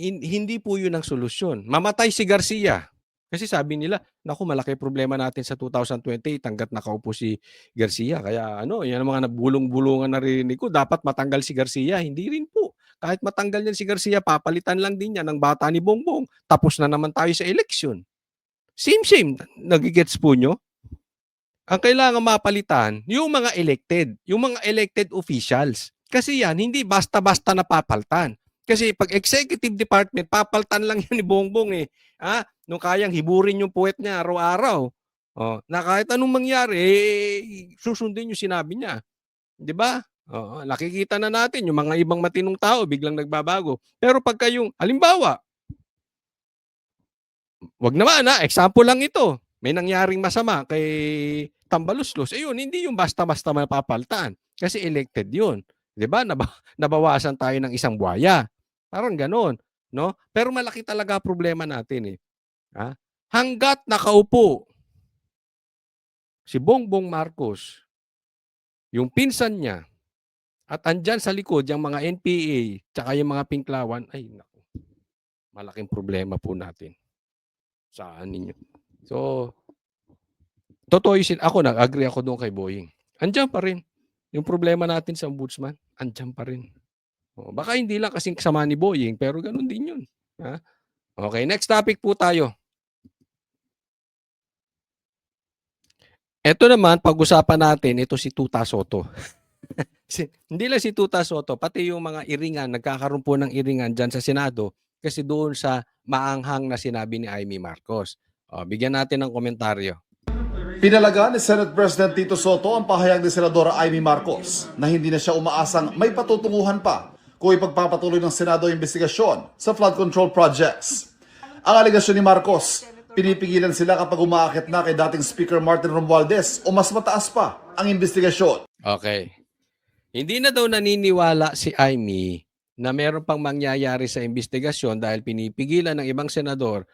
Hindi po yun ang solusyon. Mamatay si Garcia. Kasi sabi nila, naku, malaki problema natin sa 2028 hanggat nakaupo si Garcia. Kaya yan ang mga nabulong-bulungan na rinig ko. Dapat matanggal si Garcia. Hindi rin po. Kahit matanggal yan si Garcia, papalitan lang din yan ng bata ni Bongbong. Tapos na naman tayo sa eleksyon. Same. Nagigets po nyo? Ang kailangan mapalitan, yung mga elected officials. Kasi yan, hindi basta-basta napapaltan. Kasi pag executive department, papaltan lang yan ni Bongbong eh. Nung kayang hiburin yung puwet niya araw-araw. Na kahit anong mangyari, susundin yung sinabi niya. Di ba? Nakikita na natin yung mga ibang matinong tao biglang nagbabago. Pero pagka yung, halimbawa, wag naman example lang ito. May nangyaring masama kay Tambaluslos. Ayun, hindi yung basta-basta mapapaltan. Kasi elected yun. Di ba? Nabawasan tayo ng isang buwaya. Parang ganon. No? Pero malaki talaga problema natin eh. Hanggat nakaupo si Bongbong Marcos, yung pinsan niya, at andyan sa likod yung mga NPA, tsaka yung mga pinklawan, ay naku, malaking problema po natin. Saan ninyo? So, totoo yung ako, nag-agree ako doon kay Boying. Andyan pa rin. Yung problema natin sa ombudsman, andyan pa rin. Baka hindi lang kasing kasama ni Boying, pero ganun din yun. Okay, next topic po tayo. Ito naman, pag-usapan natin, ito si Tuta Soto. Hindi lang si Tuta Soto, pati yung mga iringan, nagkakaroon po ng iringan dyan sa Senado kasi doon sa maanghang na sinabi ni Amy Marcos. Bigyan natin ng komentaryo. Pinalaga ni Senate President Tito Soto ang pahayag ni Senadora Amy Marcos na hindi na siya umaasang may patutunguhan pa kung ipagpapatuloy ng Senado ang investigasyon sa flood control projects. Ang alegasyon ni Marcos, Pinipigilan sila kapag umaakit na kay dating Speaker Martin Romualdez o mas mataas pa ang investigasyon. Okay. Hindi na daw naniniwala si Amy na meron pang mangyayari sa investigasyon dahil pinipigilan ng ibang senador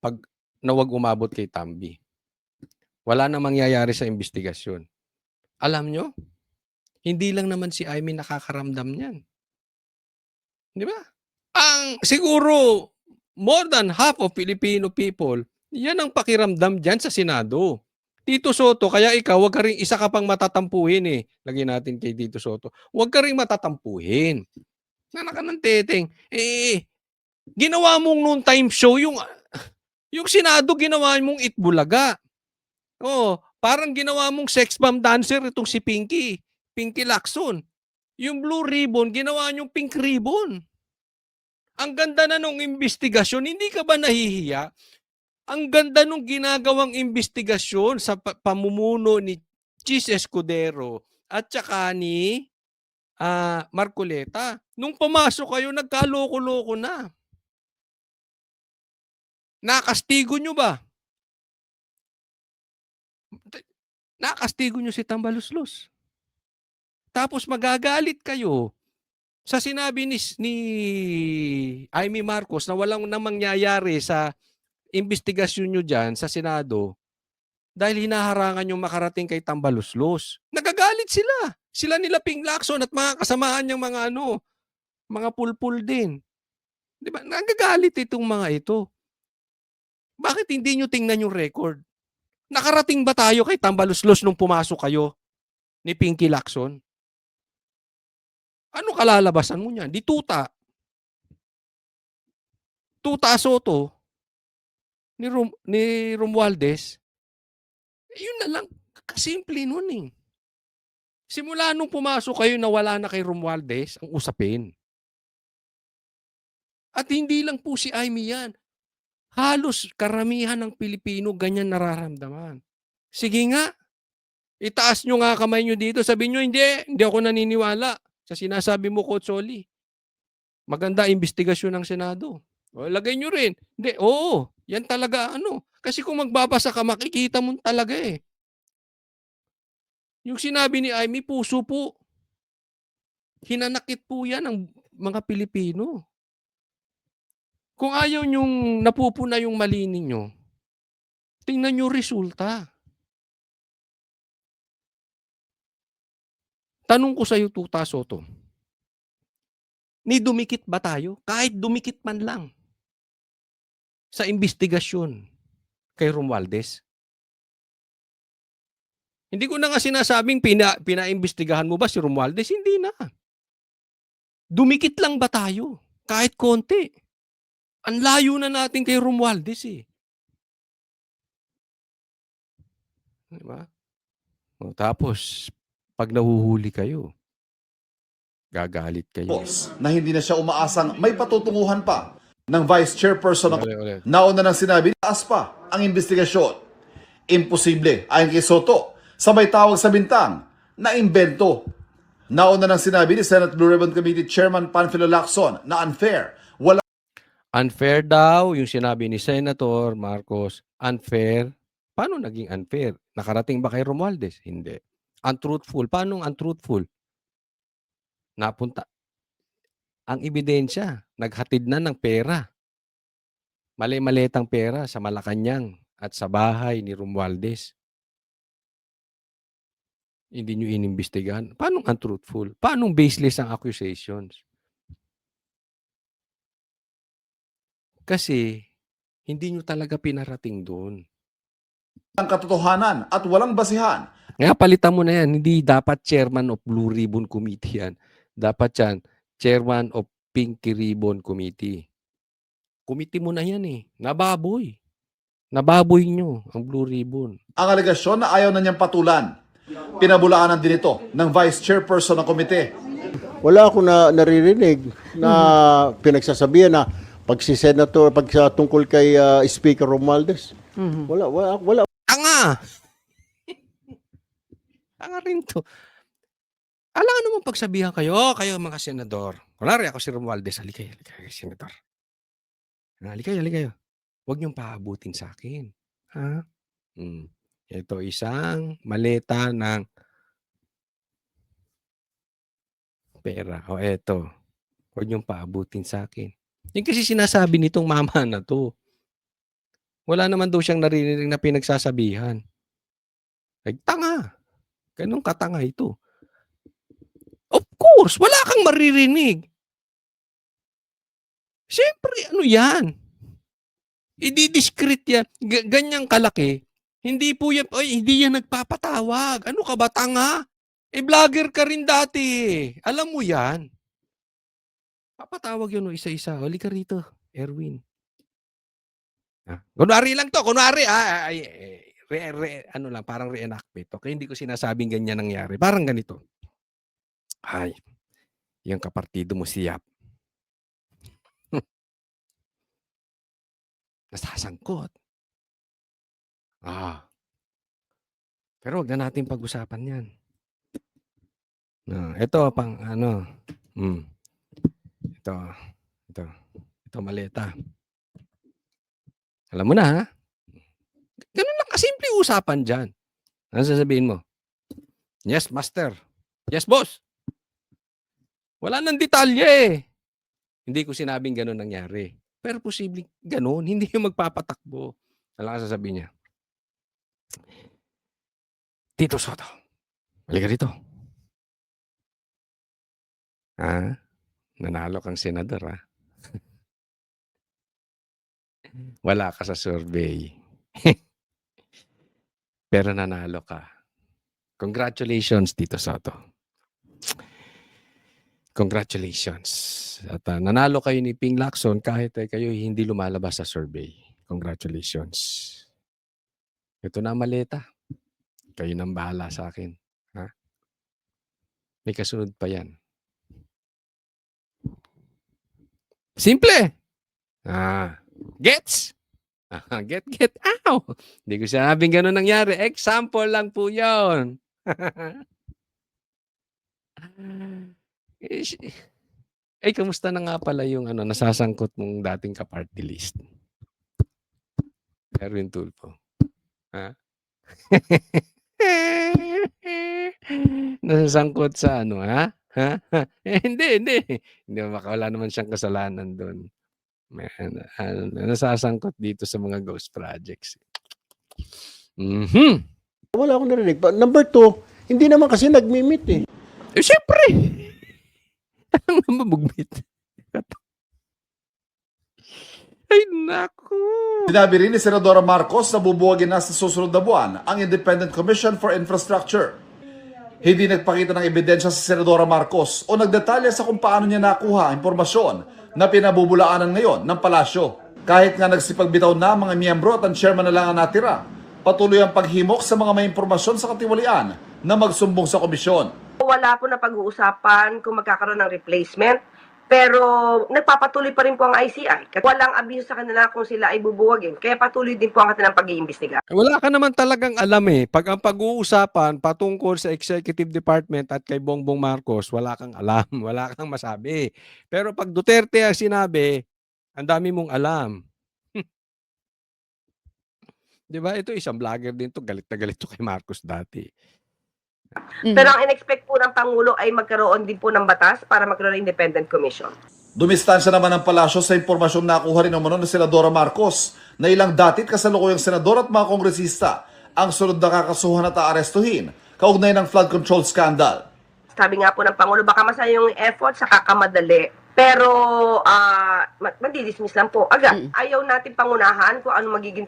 pag na wag umabot kay Tambi. Wala na mangyayari sa investigasyon. Alam nyo, hindi lang naman si Amy nakakaramdam niyan. Di ba? Siguro, more than half of Filipino people, yan ang pakiramdam dyan sa Senado. Tito Soto, kaya ikaw, wag ka rin, isa ka pang matatampuhin eh. Lagyan natin kay Tito Soto. Wag ka rin matatampuhin. Nana ka ng teteng. Ginawa mong noon time show, yung Senado, ginawa mong itbulaga. Oh, parang ginawa mong sex bomb dancer itong si Pinky Lacson. Yung blue ribbon, ginawa niyong pink ribbon. Ang ganda na nung investigasyon, hindi ka ba nahihiya? Ang ganda nung ginagawang investigasyon sa pamumuno ni Chis Escudero at saka ni Marcoleta. Nung pumasok kayo, nagkaloko-loko na. Nakastigo nyo ba? Nakastigo nyo si Tambaluslos. Tapos magagalit kayo sa sinabi ni Amy Marcos na walang mangyayari sa investigasyon nyo dyan sa Senado dahil hinaharangan yung makarating kay Tambaluslos. Nagagalit sila. Sila nila Ping Lacson at mga kasamaan niyang mga pulpul din. Di ba? Nagagalit itong mga ito. Bakit hindi nyo tingnan yung record? Nakarating ba tayo kay Tambaluslos nung pumasok kayo ni Pinky Lacson? Ano kalalabasan mo niyan? Di tuta. Tuta Soto ni Romualdez. Yun na lang. Kasimple nun eh. Simula nung pumasok kayo na wala na kay Romualdez ang usapin. At hindi lang po si Amy yan. Halos karamihan ng Pilipino ganyan nararamdaman. Sige nga, itaas nyo nga kamay nyo dito. Sabihin nyo, hindi ako naniniwala sa sinasabi mo, Coach Oli. Maganda investigasyon ng Senado. O, lagay nyo rin. Hindi, oo, yan talaga Kasi kung magbabasa ka, makikita mo talaga eh. Yung sinabi ni Amy, puso po. Hinanakit po yan ng mga Pilipino. Kung ayaw nyong napupuna yung mali ninyo, tingnan nyo resulta. Tanong ko sa iyo, Tuta Soto, ni dumikit ba tayo? Kahit dumikit man lang sa investigasyon kay Romualdez? Hindi ko na nga sinasabing pinaimbestigahan mo ba si Romualdez? Hindi na. Dumikit lang ba tayo? Kahit konti. Ang layo na natin kay Romualdez eh. Diba? O, tapos, pag nahuhuli kayo, gagalit kayo. Na hindi na siya umaasang may patutunguhan pa ng Vice Chairperson ng Ulit. nauna nang sinabi, taas pa ang investigasyon. Imposible, ayon kay Soto, sa may tawag sa bintang na imbento. Nauna nang sinabi ni Senate Blue Ribbon Committee Chairman Panfilo Lacson na unfair. Unfair daw yung sinabi ni Senator Marcos. Unfair? Paano naging unfair? Nakarating ba kay Romualdez? Hindi. Untruthful? Paano untruthful? Napunta. Ang ebidensya, naghatid na ng pera. Mali-maletang pera sa Malacanang at sa bahay ni Romualdez. Hindi nyo inimbestigahan. Paano untruthful? Paano baseless ang accusations? Kasi hindi nyo talaga pinarating doon. Ang katotohanan at walang basihan. Kaya palitan mo na yan. Hindi dapat chairman of Blue Ribbon Committee yan. Dapat yan, chairman of Pinky Ribbon Committee. Committee mo na yan eh. Nababoy. Nababoy nyo ang Blue Ribbon. Ang alegasyon na ayaw na niyang patulan. Pinabulaanan din ito ng Vice Chairperson ng komite. Wala akong naririnig na pinagsasabihan na pag si Senator, tungkol kay Speaker Romualdez. Wala. Tanga! Tanga rin to. Alangan naman pagsabihan kayo, kayo mga senador. Kunwari ako si Romualdez, halika kayo, senador. Halika kayo. Huwag niyong paabutin sa akin. Ha? Ito isang maleta ng pera. O eto, huwag niyong paabutin sa akin. Yan kasi sinasabi nitong mama na 'to. Wala naman daw siyang naririnig na pinagsasabihan. Ay, tanga. Gano'ng katanga ito. Of course, wala kang maririnig. Siyempre, ano yan? Idi-discreet yan. Ganyang kalaki. Hindi po yan, hindi yan nagpapatawag. Ano ka ba, tanga? Vlogger ka rin dati. Alam mo yan. Papatawag yun o isa-isa. Hali ka rito, Erwin. Kunwari lang to, kunwari. Ano lang, parang reenactment. Okay, hindi ko sinasabing ganyan nangyari. Parang ganito. Ay, yung kapartido mo si Yap. Nasasangkot. Pero wag na natin pag-usapan yan. Ito, pang ano. Ito maleta. Alam mo na, ha? Ganun lang kasimple usapan dyan. Ano sasabihin mo? Yes, master. Yes, boss. Wala nang detalye eh. Hindi ko sinabing ganun nangyari. Pero posibleng ganun. Hindi yung magpapatakbo. Alam ka sasabihin niya. Tito Soto, halika rito. Nanalo kang senador, ha? Wala ka sa survey. Pero nanalo ka. Congratulations, Tito Soto. Congratulations. At nanalo kayo ni Ping Lacson kahit kayo hindi lumalabas sa survey. Congratulations. Ito na maleta. Kayo nang bahala sa akin. Ha? May kasunod pa yan. Simple. Gets? Get. Ow! Hindi ko sinabing gano'n nangyari. Example lang po yun. Kamusta na nga pala yung nasasangkot mong dating ka-party list? Erwin Tulfo. Ha? Nasasangkot sa ha? Hindi. Hindi wala naman siyang kasalanan doon. Nasasangkot dito sa mga ghost projects. Wala akong narinig. Number 2, hindi naman kasi nagmi-meet eh. Siyempre. Ang mabugmit. Ay, naku. Sinabi rin ni Senadora Marcos na bubuwagin na sa susunod na buwan ang Independent Commission for Infrastructure. Hindi nagpakita ng ebidensya sa Senadora Marcos o nagdetalya sa kung paano niya nakuha ang impormasyon na pinabubulaanan ngayon ng palasyo. Kahit nga nagsipagbitaw na mga miyembro at ang chairman na lang ang natira, patuloy ang paghimok sa mga may impormasyon sa katiwalian na magsumbong sa komisyon. Wala po na pag-uusapan kung magkakaroon ng replacement, pero nagpapatuloy pa rin po ang ICI. Walang abiso sa kanila kung sila ay bubuwagin, kaya patuloy din po ang kanilang pag-iimbestiga. Wala ka naman talagang alam eh. Pag ang pag-uusapan patungkol sa Executive Department at kay Bongbong Marcos, wala kang alam, wala kang masabi. Pero pag Duterte ang sinabi, ang dami mong alam. Di ba? Ito isang vlogger din to, galit na galit to kay Marcos dati. Pero ang in-expect po ng Pangulo ay magkaroon din po ng batas para magkaroon ng independent commission. Dumistansya naman ng palasyo sa impormasyong nakuha rin naman ng Senadora Marcos na ilang datit kasalukuyang senador at mga kongresista ang sunod na kakasuhan at aarestuhin kaugnay ng flood control scandal. Sabi nga po ng Pangulo, baka masaya yung effort sa kakamadali. Pero madi-dismiss lang po. Ayaw natin pangunahan kung ano magiging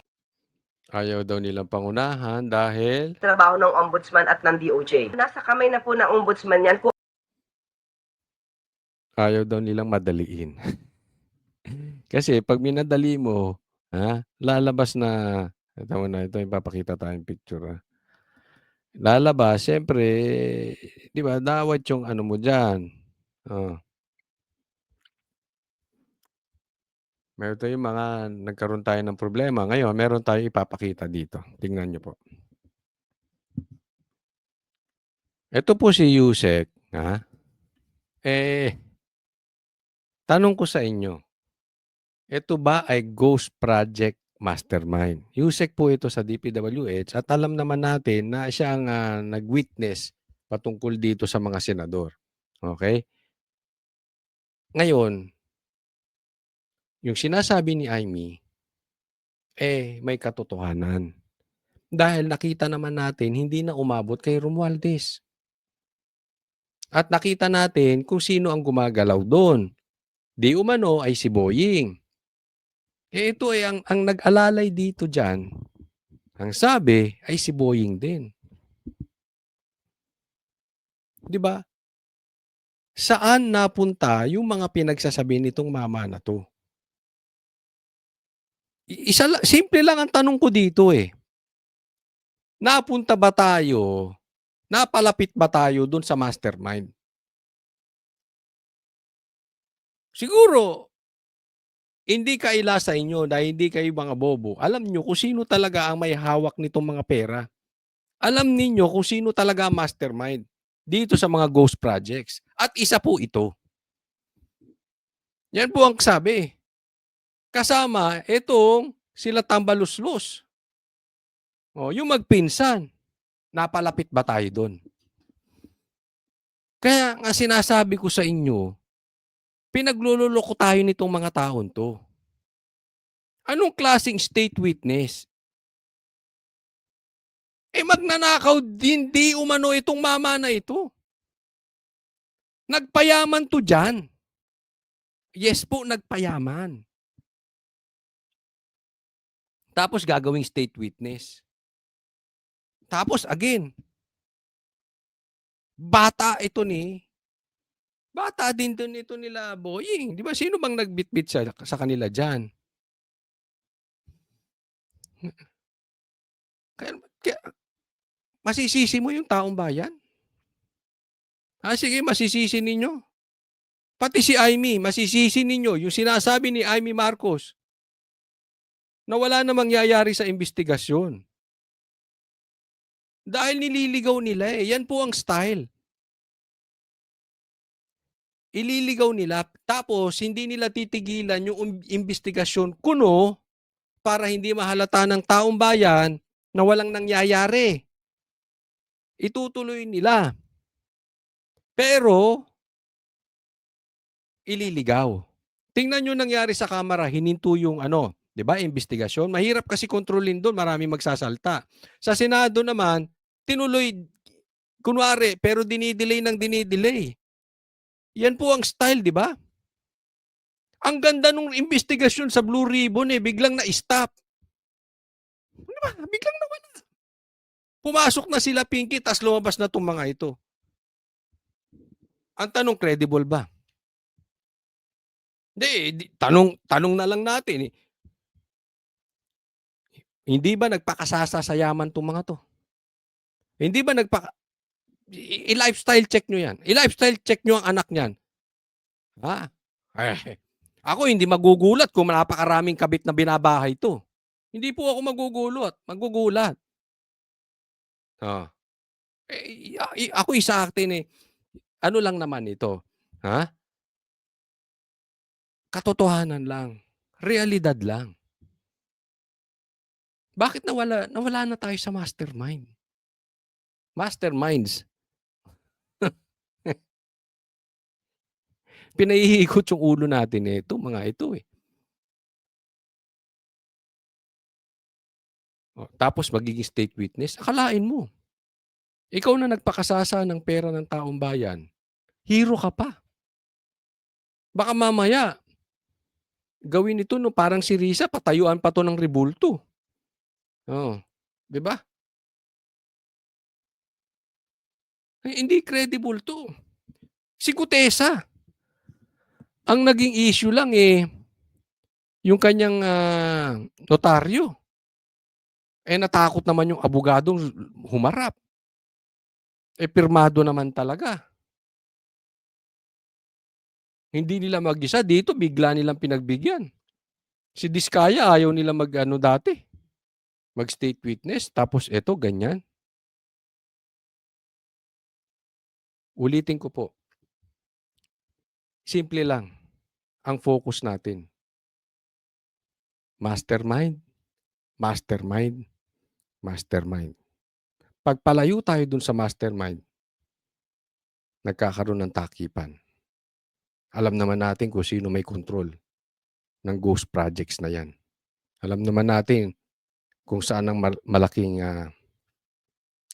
Ayaw daw nilang pangunahan dahil trabaho ng ombudsman at ng DOJ. Nasa kamay na po ng ombudsman yan. ayaw daw nilang madaliin. Kasi pag minadali mo, lalabas na, ito yung papakita tayong picture. Lalabas, siyempre, di ba, dawat yung ano mo dyan. Meron tayong mga nagkaroon tayo ng problema. Ngayon, meron tayong ipapakita dito. Tingnan nyo po. Ito po si Yusek. Tanong ko sa inyo. Ito ba ay ghost project mastermind. USEC po ito sa DPWH at alam naman natin na siya ang nag-witness patungkol dito sa mga senador. Okay? Ngayon, yung sinasabi ni Amy, may katotohanan. Dahil nakita naman natin, hindi na umabot kay Romualdez. At nakita natin kung sino ang gumagalaw doon. Di umano ay si Boying. Ito ay ang nag-alalay dito dyan. Ang sabi ay si Boying din. Di ba? Saan napunta yung mga pinagsasabi nitong mama na to? Simple lang ang tanong ko dito Napunta ba tayo, napalapit ba tayo dun sa mastermind? Siguro, hindi kaila sa inyo dahil hindi kayo mga bobo. Alam nyo kung sino talaga ang may hawak nitong mga pera. Alam ninyo kung sino talaga ang mastermind dito sa mga ghost projects. At isa po ito. Yan po ang sabi. Kasama itong sila Tambaluslos. Yung magpinsan, napalapit ba tayo doon? Kaya nga sinasabi ko sa inyo, pinaglululoko tayo nitong mga taon to. Anong klaseng state witness? Magnanakaw din di umano itong mama na ito. Nagpayaman to dyan. Yes po, nagpayaman. Tapos gagawing state witness. Tapos again, bata din doon ito nila Boying. Di ba? Sino bang nagbitbit sa kanila dyan? Kaya, masisisi mo yung taong bayan? Sige, masisisi ninyo. Pati si Amy, masisisi ninyo. Yung sinasabi ni Amy Marcos na wala namang mangyayari sa investigasyon. Dahil nililigaw nila Yan po ang style. Ililigaw nila, tapos hindi nila titigilan yung investigasyon kuno para hindi mahalata ng taong bayan na walang nangyayari. Itutuloy nila. Pero, ililigaw. Tingnan nyo nangyari sa kamera, hininto yung di ba, investigasyon. Mahirap kasi kontrolin doon, marami magsasalta. Sa Senado naman, tinuloy, kunwari, pero dinidelay. Yan po ang style, di ba? Ang ganda nung investigasyon sa Blue Ribbon biglang na-stop. Diba? Biglang nawala. Pumasok na sila Pinky, tas lumabas na itong mga ito. Ang tanong, credible ba? Hindi, tanong na lang natin. Hindi ba nagpakasasa sa yaman itong mga to? Hindi ba i-lifestyle check nyo yan. I-lifestyle check nyo ang anak nyan. Ako hindi magugulat kung napakaraming kabit na binabahay to. Hindi po ako magugulat. Ako isa akin ano lang naman ito. Katotohanan lang. Realidad lang. Bakit nawala na tayo sa mastermind? Masterminds. Pinahihikot yung ulo natin mga ito Tapos magiging state witness, akalain mo. Ikaw na nagpakasasa ng pera ng taong bayan, hero ka pa. Baka mamaya, gawin ito parang si Risa, patayuan pa to ng rebulto. Di ba? Hindi credible to. Si Gutesa, ang naging issue lang yung kanyang notaryo. Natakot naman yung abogadong humarap. Pirmado naman talaga. Hindi nila mag-isa dito, bigla nilang pinagbigyan. Si Diskaya ayaw nila dati. Mag-state witness, tapos eto, ganyan. Ulitin ko po. Simple lang ang focus natin. Mastermind Mastermind. Mastermind. Pag palayo tayo dun sa mastermind, nagkakaroon ng takipan. Alam naman natin kung sino may control ng ghost projects na yan. Alam naman natin kung saan ang malaking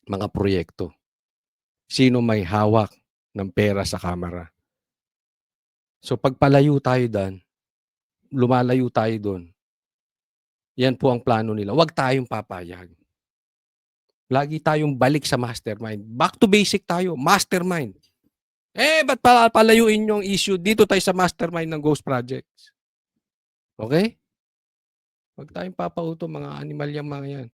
mga proyekto. Sino may hawak ng pera sa kamera. So pag palayo tayo doon, lumalayo tayo doon, yan po ang plano nila. Huwag tayong papayag. Lagi tayong balik sa mastermind. Back to basic tayo. Mastermind. Ba't palayuin yung issue? Dito tayo sa mastermind ng ghost projects. Okay? Huwag tayong papauto mga animal yung mga yan.